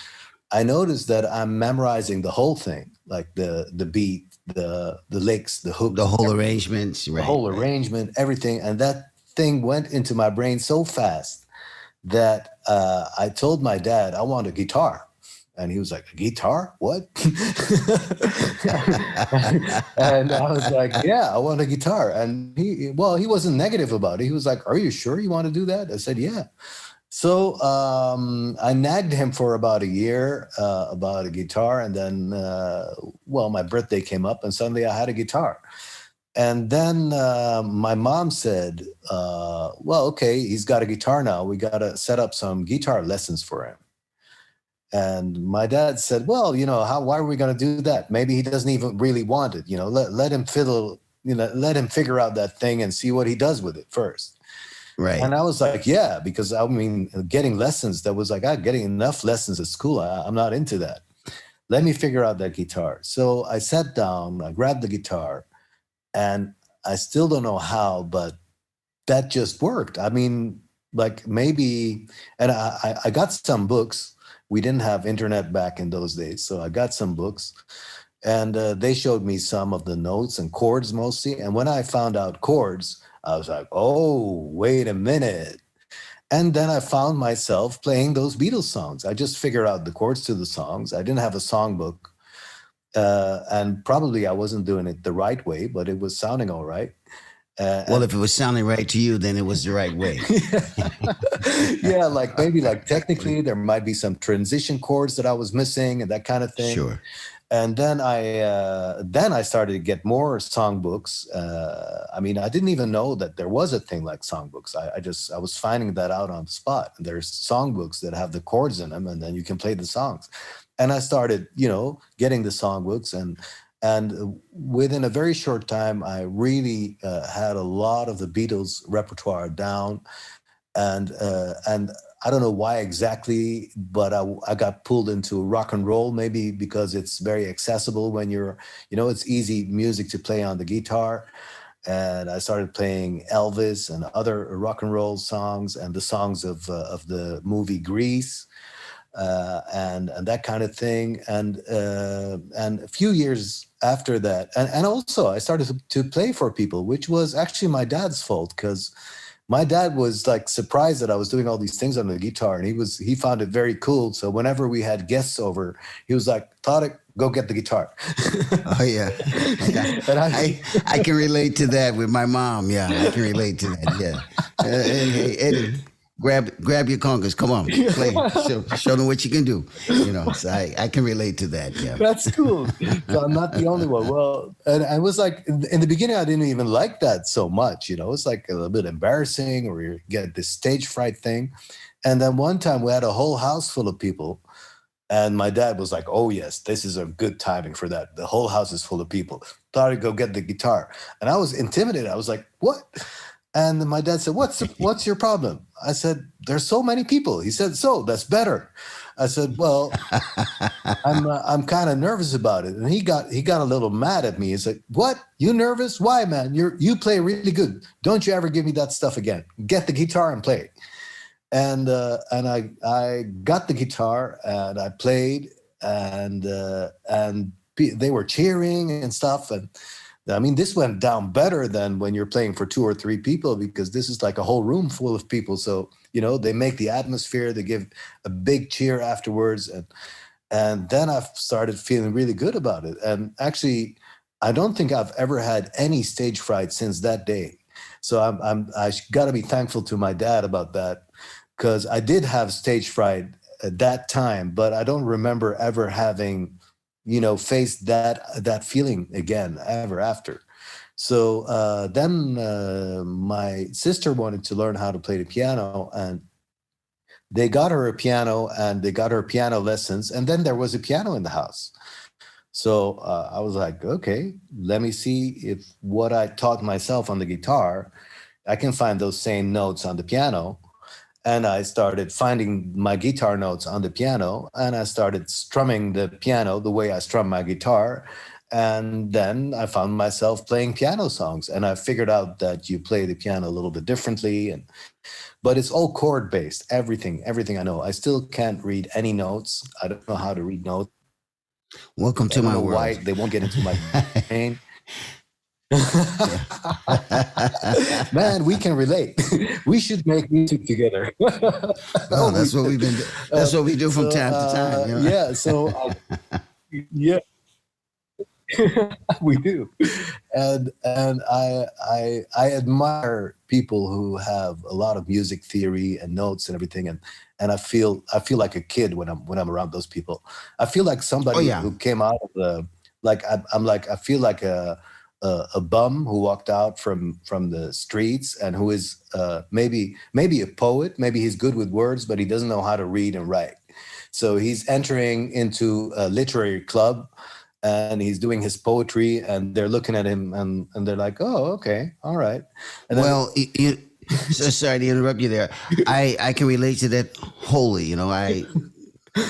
Speaker 4: I noticed that I'm memorizing the whole thing, like the beat, the licks, the hook,
Speaker 1: the whole arrangements, right,
Speaker 4: the whole arrangement, everything. And that thing went into my brain so fast that I told my dad I want a guitar. And he was like, "A guitar? What?" And I was like, "Yeah, I want a guitar." And he wasn't negative about it. He was like, "Are you sure you want to do that?" I said, "Yeah." So I nagged him for about a year about a guitar, and then, my birthday came up, and suddenly I had a guitar. And then my mom said, okay, he's got a guitar now. We got to set up some guitar lessons for him. And my dad said, well, why are we going to do that? Maybe he doesn't even really want it. Let him fiddle, let him figure out that thing and see what he does with it first.
Speaker 1: Right.
Speaker 4: And I was like, yeah, because getting lessons, that was like, getting enough lessons at school. I'm not into that. Let me figure out that guitar. So I sat down, I grabbed the guitar, and I still don't know how, but that just worked. Maybe, and I got some books. We didn't have internet back in those days. So I got some books, and they showed me some of the notes and chords mostly. And when I found out chords, I was like, oh, wait a minute. And then I found myself playing those Beatles songs. I just figured out the chords to the songs. I didn't have a songbook. And probably I wasn't doing it the right way, but it was sounding all right.
Speaker 1: If it was sounding right to you, then it was the right way.
Speaker 4: Yeah, maybe technically there might be some transition chords that I was missing and that kind of thing.
Speaker 1: Sure.
Speaker 4: And then I started to get more songbooks. I didn't even know that there was a thing like songbooks. I was finding that out on the spot. There's songbooks that have the chords in them, and then you can play the songs. And I started, getting the songbooks, and within a very short time, I really had a lot of the Beatles repertoire down, and I don't know why exactly, but I got pulled into rock and roll, maybe because it's very accessible when it's easy music to play on the guitar. And I started playing Elvis and other rock and roll songs and the songs of the movie Grease, and that kind of thing. And a few years after that, and also I started to play for people, which was actually my dad's fault, because my dad was surprised that I was doing all these things on the guitar, and he found it very cool. So whenever we had guests over, he was like, Tariq, go get the guitar.
Speaker 1: Oh yeah. And I can relate to that with my mom. Yeah, I can relate to that. Yeah. Hey, Eddie, grab your congas. Come on, play. Show them what you can do. So I can relate to that. Yeah.
Speaker 4: That's cool. So I'm not the only one. Well, and I was in the beginning, I didn't even like that so much. It's a little bit embarrassing, or you get this stage fright thing. And then one time we had a whole house full of people, and my dad was like, oh yes, this is a good timing for that. The whole house is full of people. Thought I'd go get the guitar. And I was intimidated. I was like, what? And my dad said, what's your problem? I said, there's so many people. He said, so that's better. I said, well, I'm kind of nervous about it. And he got a little mad at me. He said, what? You nervous? Why, man? You play really good. Don't you ever give me that stuff again. Get the guitar and play. And I got the guitar and I played, and they were cheering and stuff. And this went down better than when you're playing for 2 or 3 people, because this is like a whole room full of people. So, they make the atmosphere, they give a big cheer afterwards. And then I started feeling really good about it. And actually, I don't think I've ever had any stage fright since that day. So I got to be thankful to my dad about that, because I did have stage fright at that time, but I don't remember ever having faced that feeling again ever after. So then my sister wanted to learn how to play the piano, and they got her a piano, and they got her piano lessons, and then there was a piano in the house. So I was like, okay, let me see if what I taught myself on the guitar, I can find those same notes on the piano. And I started finding my guitar notes on the piano, and I started strumming the piano the way I strum my guitar. And then I found myself playing piano songs, and I figured out that you play the piano a little bit differently. But it's all chord based, everything I know. I still can't read any notes. I don't know how to read notes.
Speaker 1: Welcome to my world.
Speaker 4: Why they won't get into my brain. Man, we can relate. We should make music together.
Speaker 1: Oh, that's what we've been. That's what we do from time to time.
Speaker 4: Yeah. So, yeah. We do, and I admire people who have a lot of music theory and notes and everything, and I feel like a kid when I'm around those people. I feel like
Speaker 1: Oh
Speaker 4: somebody
Speaker 1: yeah.
Speaker 4: who came out of the I'm like I feel like a bum who walked out from the streets and who is maybe a poet, maybe he's good with words, but he doesn't know how to read and write. So he's entering into a literary club and he's doing his poetry and they're looking at him and they're like, oh, okay, all right. And then
Speaker 1: Well, so sorry to interrupt you there. I can relate to that wholly. I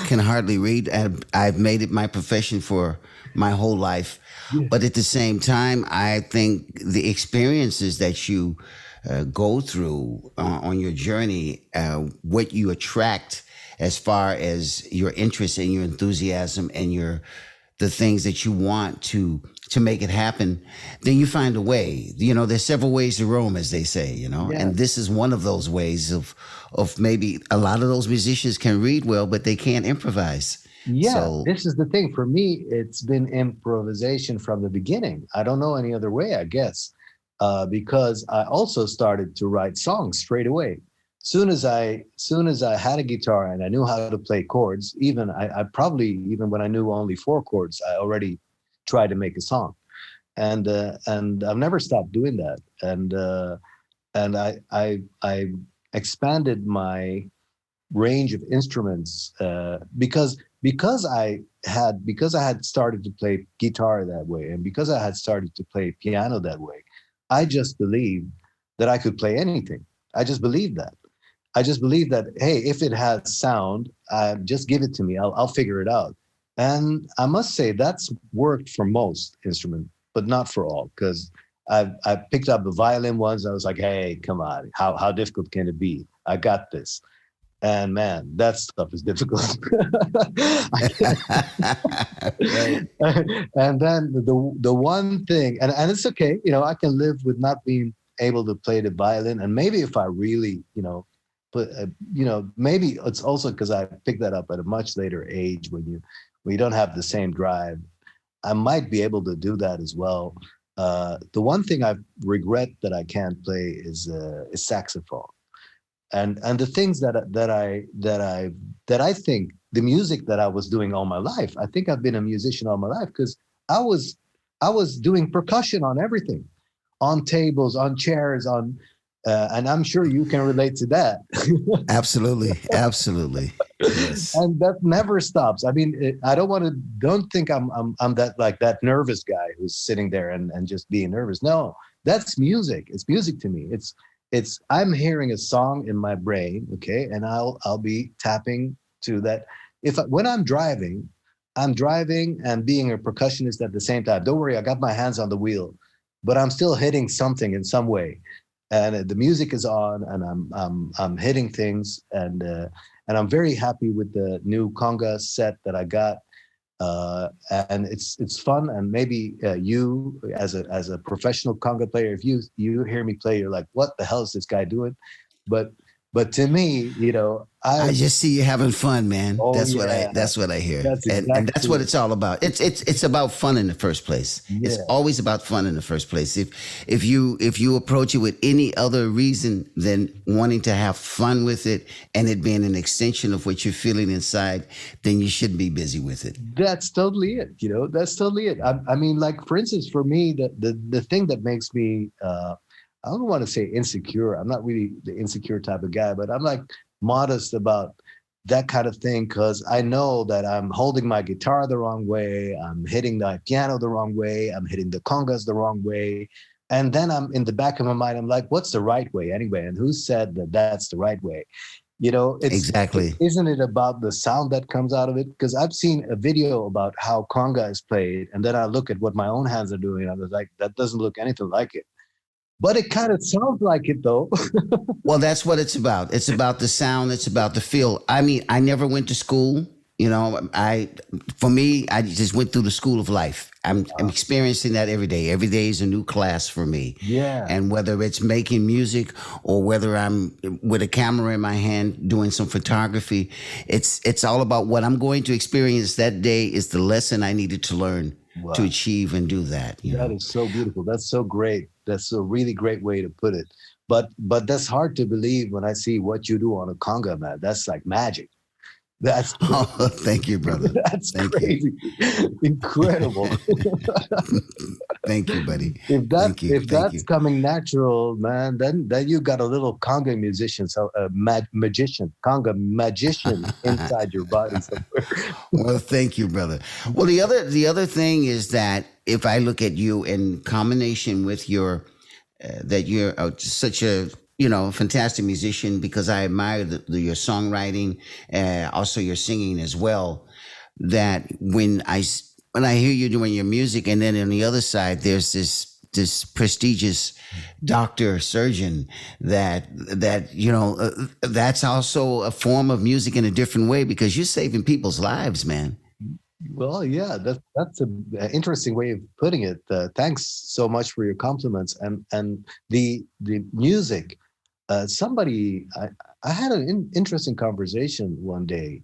Speaker 1: can hardly read. I've made it my profession for my whole life.
Speaker 4: yeah,
Speaker 1: But at the same time, I think the experiences that you go through on your journey, what you attract as far as your interest and your enthusiasm and the things that you want to make it happen, then you find a way. There's several ways to Rome, as they say.
Speaker 4: yeah,
Speaker 1: And this is one of those ways of maybe a lot of those musicians can read well, but they can't improvise.
Speaker 4: yeah,
Speaker 1: So
Speaker 4: this is the thing. For me, it's been improvisation from the beginning. I don't know any other way, I guess, because I also started to write songs straight away. Soon as I had a guitar and I knew how to play chords, even I probably even when I knew only four chords, I already tried to make a song, and I've never stopped doing that. And I expanded my range of instruments because I had started to play guitar that way, and because I had started to play piano that way. I just believed that I could play anything. I just believed that. I just believe that, hey, if it has sound, just give it to me. I'll figure it out. And I must say that's worked for most instruments, but not for all. Because I picked up the violin once. I was like, hey, come on, how difficult can it be? I got this. And man, that stuff is difficult.
Speaker 1: right.
Speaker 4: And then the one thing, and it's okay, I can live with not being able to play the violin. And maybe if I really, but maybe it's also because I picked that up at a much later age when you don't have the same drive. I might be able to do that as well. The one thing I regret that I can't play is saxophone. And the things that I think the music that I was doing all my life. I think I've been a musician all my life because I was doing percussion on everything, on tables, on chairs, and I'm sure you can relate to that.
Speaker 1: Absolutely. Absolutely. Yes.
Speaker 4: And that never stops. I mean, I don't think I'm that like that nervous guy who's sitting there and just being nervous. No, that's music. It's music to me. It's I'm hearing a song in my brain, okay, and I'll be tapping to that. When I'm driving and being a percussionist at the same time. Don't worry, I got my hands on the wheel, but I'm still hitting something in some way, and the music is on, and I'm hitting things, and I'm very happy with the new conga set that I got. And it's fun, and maybe you as a professional conga player, if you hear me play, you're like, what the hell is this guy doing? But to me,
Speaker 1: I just see you having fun, man.
Speaker 4: oh
Speaker 1: That's
Speaker 4: yeah,
Speaker 1: that's what I hear.
Speaker 4: that's
Speaker 1: And that's
Speaker 4: exactly
Speaker 1: what
Speaker 4: it.
Speaker 1: it's all about. It's about fun in the first place. It's
Speaker 4: Yeah,
Speaker 1: always about fun in the first place. If you approach it with any other reason than wanting to have fun with it and it being an extension of what you're feeling inside, then you shouldn't be busy with it.
Speaker 4: that's totally it. That's totally it. I mean, like for instance, for me, the thing that makes me I don't want to say insecure. I'm not really the insecure type of guy, but I'm like modest about that kind of thing because I know that I'm holding my guitar the wrong way, I'm hitting the piano the wrong way, I'm hitting the congas the wrong way. And then I'm in the back of my mind, I'm like, what's the right way anyway? And who said that that's the right way?
Speaker 1: Exactly.
Speaker 4: Isn't it about the sound that comes out of it? Because I've seen a video about how conga is played, and then I look at what my own hands are doing, and I was like, that doesn't look anything like it. But it kind of sounds like it though.
Speaker 1: Well, that's what it's about. It's about the sound. It's about the feel. I mean, I never went to school. For me, I just went through the school of life. I'm experiencing that every day. Every day is a new class for me.
Speaker 4: Yeah.
Speaker 1: And whether it's making music or whether I'm with a camera in my hand doing some photography, it's all about what I'm going to experience that day is the lesson I needed to learn to achieve and do that.
Speaker 4: That is so beautiful. That's so great. That's a really great way to put it. But that's hard to believe when I see what you do on a conga, man. That's like magic. That's
Speaker 1: oh, thank you, brother.
Speaker 4: That's
Speaker 1: thank
Speaker 4: crazy. Incredible.
Speaker 1: Thank you, buddy.
Speaker 4: If that's coming natural, man, then you got a little conga musician, so a magician, conga magician inside your body somewhere.
Speaker 1: Well, thank you, brother. Well, the other thing is that if I look at you in combination with your that you're such a fantastic musician, because I admire your songwriting, also your singing as well. That when I hear you doing your music, and then on the other side, there's this prestigious doctor surgeon that that's also a form of music in a different way, because you're saving people's lives, man.
Speaker 4: Well, yeah, that's an interesting way of putting it. Thanks so much for your compliments and the music. I had an interesting conversation one day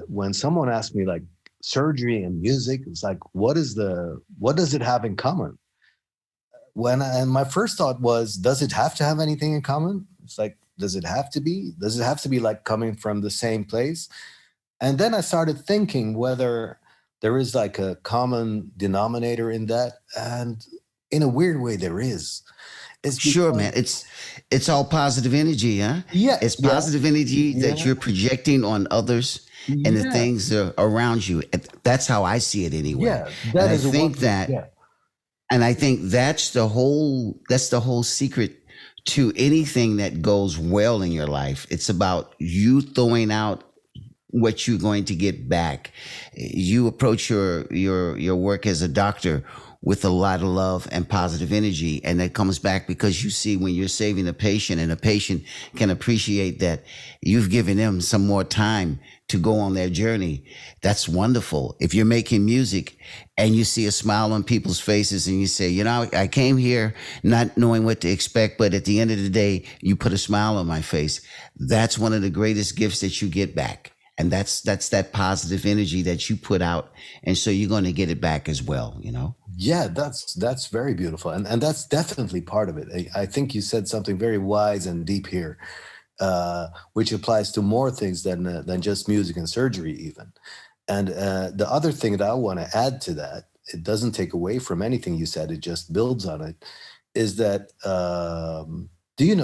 Speaker 4: when someone asked me, like, surgery and music. It's like, what does it have in common? And my first thought was, does it have to have anything in common? It's like, does it have to be like coming from the same place? And then I started thinking whether there is like a common denominator in that. And in a weird way, there is.
Speaker 1: Sure, man. It's all positive energy, huh?
Speaker 4: Yeah.
Speaker 1: It's positive energy that you're projecting on others and the things that are around you. That's how I see it anyway.
Speaker 4: Yeah.
Speaker 1: And I think that's the whole secret to anything that goes well in your life. It's about you throwing out what you're going to get back. You approach your work as a doctor with a lot of love and positive energy, and that comes back because you see when you're saving a patient, and a patient can appreciate that you've given them some more time to go on their journey. That's wonderful. If you're making music and you see a smile on people's faces and you say, I came here not knowing what to expect, but at the end of the day, you put a smile on my face. That's one of the greatest gifts that you get back. And that's that positive energy that you put out. And so you're going to get it back as well,
Speaker 4: Yeah, that's very beautiful. And that's definitely part of it. I think you said something very wise and deep here, which applies to more things than just music and surgery even. And the other thing that I want to add to that, it doesn't take away from anything you said, it just builds on it, is that do you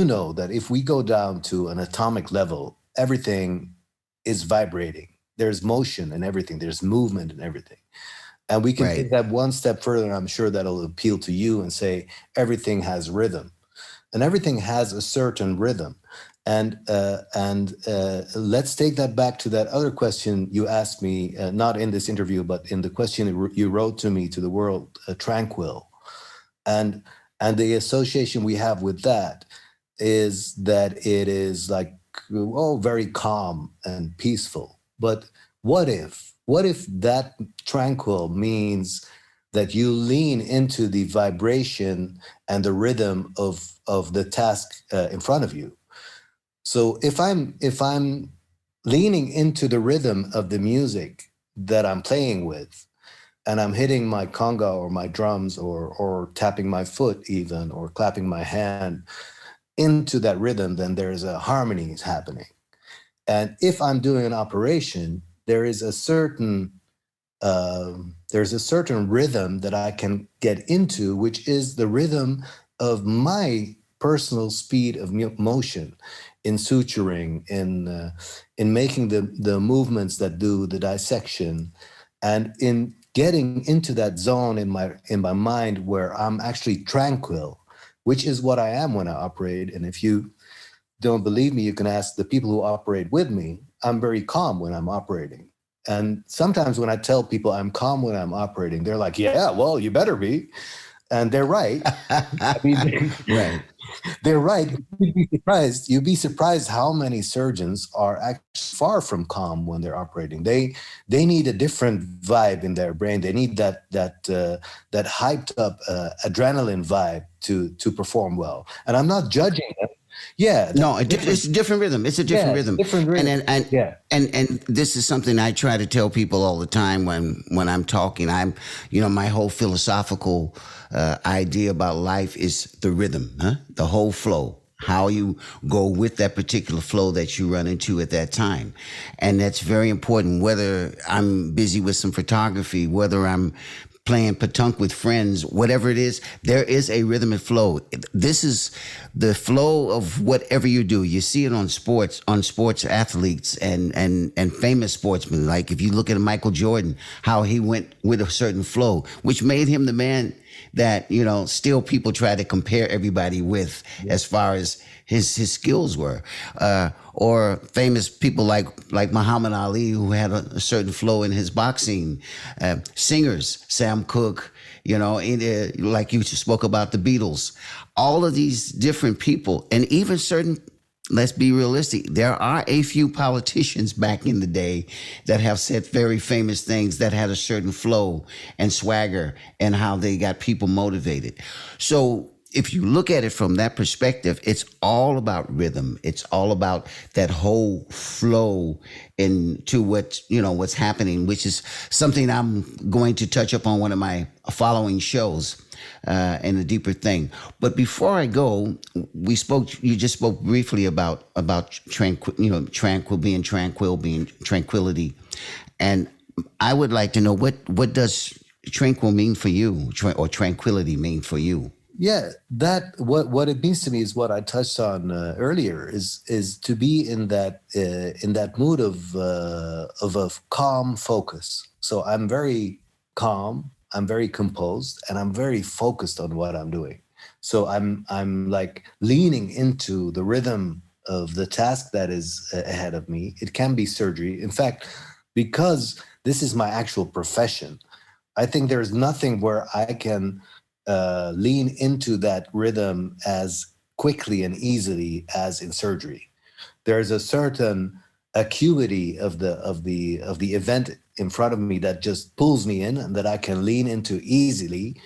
Speaker 4: know that if we go down to an atomic level, everything is vibrating. There's motion and everything. There's movement and everything. And we can take that one step further, and I'm sure that'll appeal to you, and say everything has rhythm. And everything has a certain rhythm. And let's take that back to that other question you asked me, not in this interview, but in the question you wrote to me, to the world, tranquil. And the association we have with that is that it is like, very calm and peaceful. But what if that tranquil means that you lean into the vibration and the rhythm of the task in front of you? So if I'm leaning into the rhythm of the music that I'm playing with, and I'm hitting my conga or my drums or tapping my foot even, or clapping my hand into that rhythm, then there's a harmony happening. And if I'm doing an operation, there is a certain rhythm that I can get into, which is the rhythm of my personal speed of motion in suturing, in making the movements that do the dissection, and in getting into that zone in my mind where I'm actually tranquil, which is what I am when I operate. And if you don't believe me, you can ask the people who operate with me. I'm very calm when I'm operating. And sometimes when I tell people I'm calm when I'm operating, they're like, yeah, well, you better be. And they're right. I mean,
Speaker 1: right.
Speaker 4: They're right. You'd be surprised how many surgeons are actually far from calm when they're operating. They need a different vibe in their brain. They need that hyped up adrenaline vibe to perform well. And I'm not judging them. Yeah,
Speaker 1: No, it's a different rhythm. It's a different rhythm.
Speaker 4: Different rhythm.
Speaker 1: And this is something I try to tell people all the time when I'm talking. My whole philosophical idea about life is the rhythm, huh? The whole flow. How you go with that particular flow that you run into at that time. And that's very important, whether I'm busy with some photography, whether I'm playing petanque with friends, whatever it is, there is a rhythm and flow. This is the flow of whatever you do. You see it on sports athletes and famous sportsmen. Like if you look at Michael Jordan, how he went with a certain flow, which made him the man that, still people try to compare everybody with as far as his skills were. Or famous people like Muhammad Ali, who had a certain flow in his boxing. Singers, Sam Cooke, like you spoke about the Beatles. All of these different people, and even certain, let's be realistic, there are a few politicians back in the day that have said very famous things that had a certain flow and swagger and how they got people motivated. So if you look at it from that perspective, it's all about rhythm. It's all about that whole flow into what's happening, which is something I'm going to touch up on one of my following shows in a deeper thing. But before I go, you just spoke briefly about being tranquility. And I would like to know what does tranquil mean for you, or tranquility mean for you?
Speaker 4: Yeah, that what it means to me is what I touched on earlier. Is to be in that mood of a calm focus. So I'm very calm, I'm very composed, and I'm very focused on what I'm doing. So I'm like leaning into the rhythm of the task that is ahead of me. It can be surgery. In fact, because this is my actual profession, I think there's nothing where I can lean into that rhythm as quickly and easily as in surgery. There's a certain acuity of the event in front of me that just pulls me in and that I can lean into easily,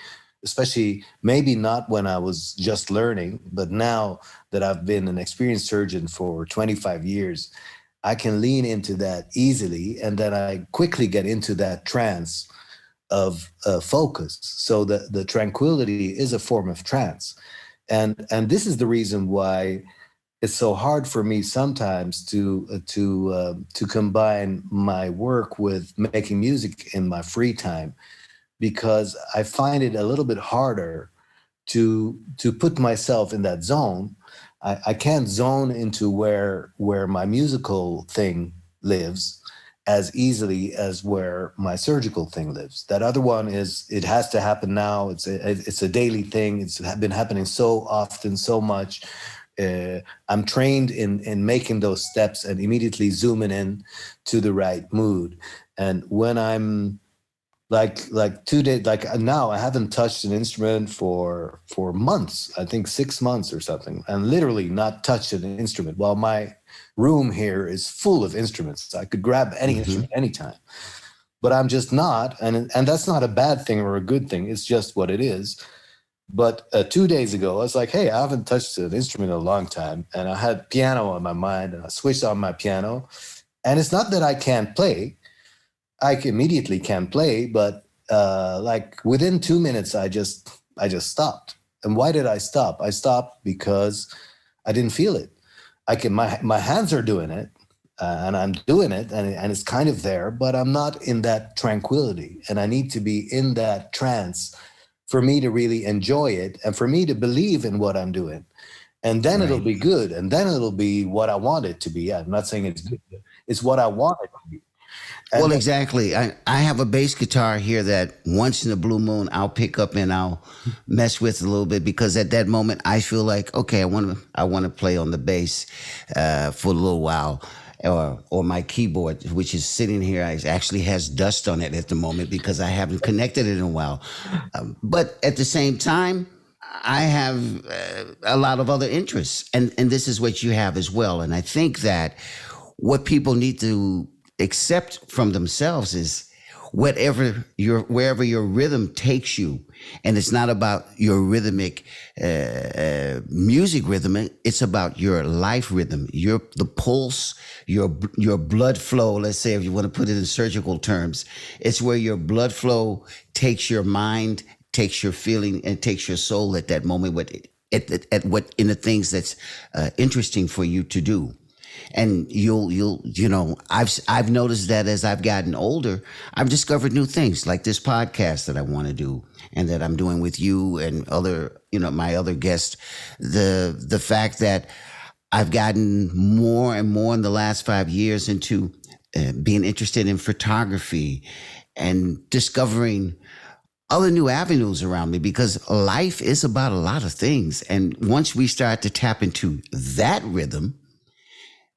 Speaker 4: especially maybe not when I was just learning, but now that I've been an experienced surgeon for 25 years, I can lean into that easily, and then I quickly get into that trance of focus. So the tranquility is a form of trance. And this is the reason why it's so hard for me sometimes to combine my work with making music in my free time, because I find it a little bit harder to put myself in that zone. I can't zone into where my musical thing lives as easily as where my surgical thing lives. That other one it has to happen now. It's a daily thing. It's been happening so often, so much. I'm trained in making those steps and immediately zooming in to the right mood. And when I'm like 2 days, like now I haven't touched an instrument for months, I think 6 months or something, and literally not touched an instrument, while my room here is full of instruments. I could grab any instrument anytime, but I'm just not. And that's not a bad thing or a good thing. It's just what it is. But 2 days ago, I was like, hey, I haven't touched an instrument in a long time. And I had piano on my mind, and I switched on my piano. And it's not that I can't play. I immediately can play, but like within 2 minutes, I just stopped. And why did I stop? I stopped because I didn't feel it. My hands are doing it, and I'm doing it, and it's kind of there, but I'm not in that tranquility. And I need to be in that trance for me to really enjoy it and for me to believe in what I'm doing. And then it'll be good. And then it'll be what I want it to be. I'm not saying it's good. It's what I want it to be. And
Speaker 1: well, exactly. I have a bass guitar here that once in a blue moon I'll pick up and I'll mess with a little bit, because at that moment I feel like, okay, I want to play on the bass for a little while, or my keyboard, which is sitting here, actually has dust on it at the moment because I haven't connected it in a while. But at the same time, I have a lot of other interests, and this is what you have as well. And I think that what people need to accept from themselves is wherever your rhythm takes you. And it's not about your rhythmic music rhythm. It's about your life rhythm, the pulse, your blood flow. Let's say, if you want to put it in surgical terms, it's where your blood flow takes your mind, takes your feeling, and takes your soul at that moment. At what in the things that's interesting for you to do. And I've noticed that as I've gotten older, I've discovered new things like this podcast that I want to do and that I'm doing with you and my other guests. The fact that I've gotten more and more in the last 5 years into being interested in photography and discovering other new avenues around me, because life is about a lot of things. And once we start to tap into that rhythm,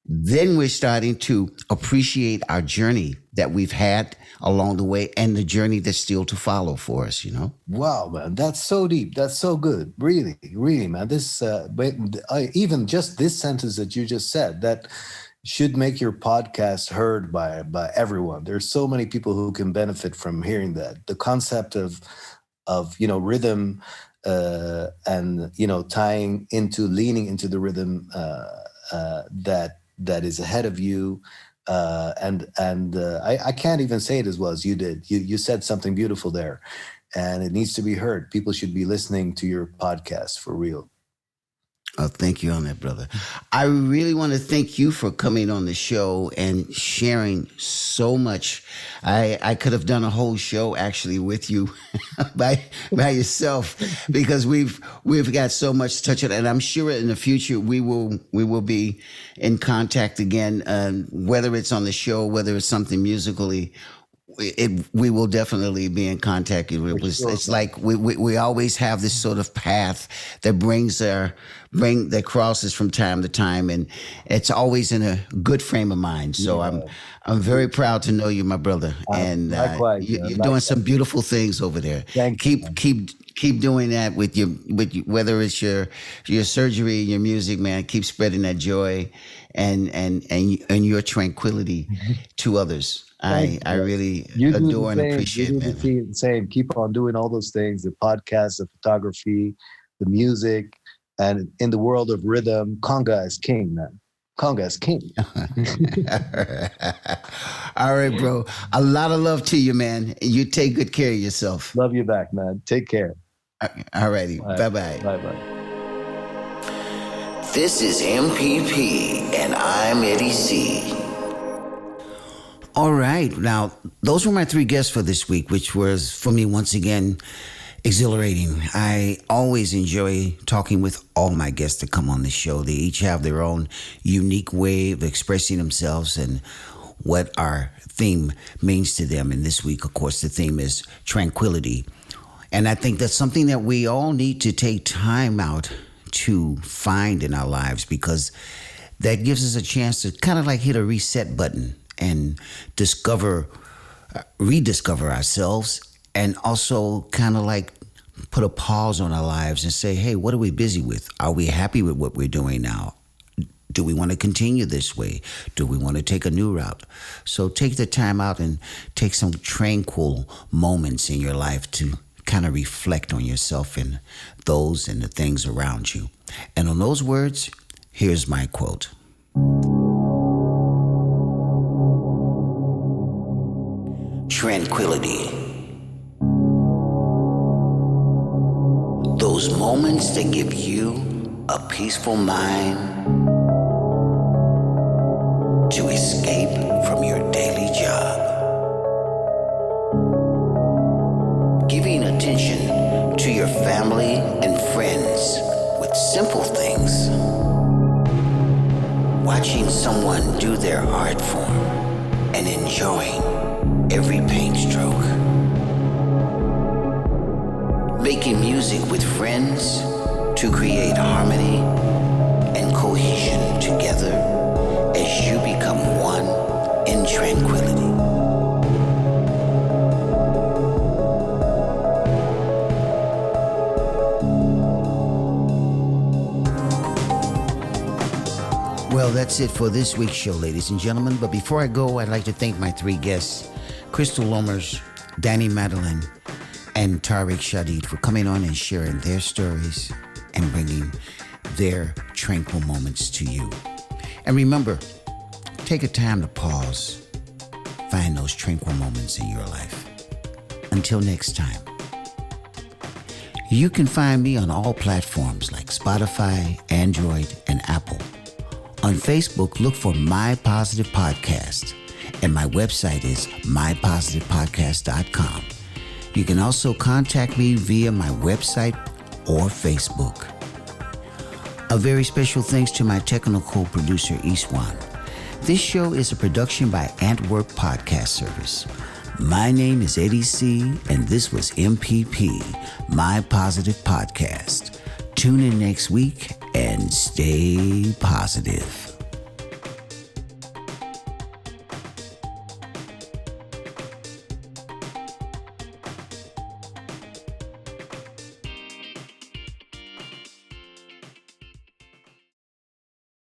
Speaker 1: then we're starting to appreciate our journey that we've had along the way and the journey that's still to follow for us,
Speaker 4: Wow, man, that's so deep. That's so good. Really, really, man. This, even just this sentence that you just said, that should make your podcast heard by everyone. There's so many people who can benefit from hearing that. The concept of rhythm and leaning into the rhythm that is ahead of you, and I can't even say it as well as you did. You said something beautiful there, and it needs to be heard. People should be listening to your podcast for real.
Speaker 1: Oh, thank you on that, brother. I really want to thank you for coming on the show and sharing so much. I could have done a whole show actually with you by yourself, because we've got so much to touch on, and I'm sure in the future we will be in contact again, whether it's on the show, whether it's something musically. We will definitely be in contact. It's like we always have this sort of path that that crosses from time to time, and it's always in a good frame of mind. So yeah. I'm very proud to know you, my brother, and
Speaker 4: likewise,
Speaker 1: you're doing some beautiful things over there. Keep doing that with whether it's your surgery, your music, man. Keep spreading that joy and your tranquility to others. I really adore and appreciate it.
Speaker 4: The same. Keep on doing all those things, the podcast, the photography, the music, and in the world of rhythm, conga is king, man. Conga is king.
Speaker 1: All right, bro. A lot of love to you, man. You take good care of yourself.
Speaker 4: Love you back, man. Take care.
Speaker 1: All righty. Bye-bye.
Speaker 4: Bye-bye.
Speaker 1: This is MPP, and I'm Eddie C. All right. Now, those were my 3 guests for this week, which was, for me, once again, exhilarating. I always enjoy talking with all my guests that come on the show. They each have their own unique way of expressing themselves and what our theme means to them. And this week, of course, the theme is tranquility. And I think that's something that we all need to take time out to find in our lives, because that gives us a chance to kind of like hit a reset button and rediscover ourselves, and also kind of like put a pause on our lives and say, hey, what are we busy with? Are we happy with what we're doing now? Do we want to continue this way? Do we want to take a new route? So take the time out and take some tranquil moments in your life to kind of reflect on yourself and those and the things around you. And on those words, here's my quote. Tranquility. Those moments that give you a peaceful mind to escape from your daily job. Giving attention to your family and friends with simple things. Watching someone do their art form and enjoying every paint stroke. Making music with friends to create harmony and cohesion together as you become one in tranquility. Well, that's it for this week's show, ladies and gentlemen. But before I go, I'd like to thank my 3 guests, Christel Lommers, Maddelein and Tariq Shadid for coming on and sharing their stories and bringing their tranquil moments to you. And remember, take a time to pause, find those tranquil moments in your life. Until next time. You can find me on all platforms like Spotify, Android, and Apple. On Facebook, look for My Positive Podcast, and my website is mypositivepodcast.com. You can also contact me via my website or Facebook. A very special thanks to my technical producer, Iswan. This show is a production by Antwerp Podcast Service. My name is Eddie C., and this was MPP, My Positive Podcast. Tune in next week and stay positive.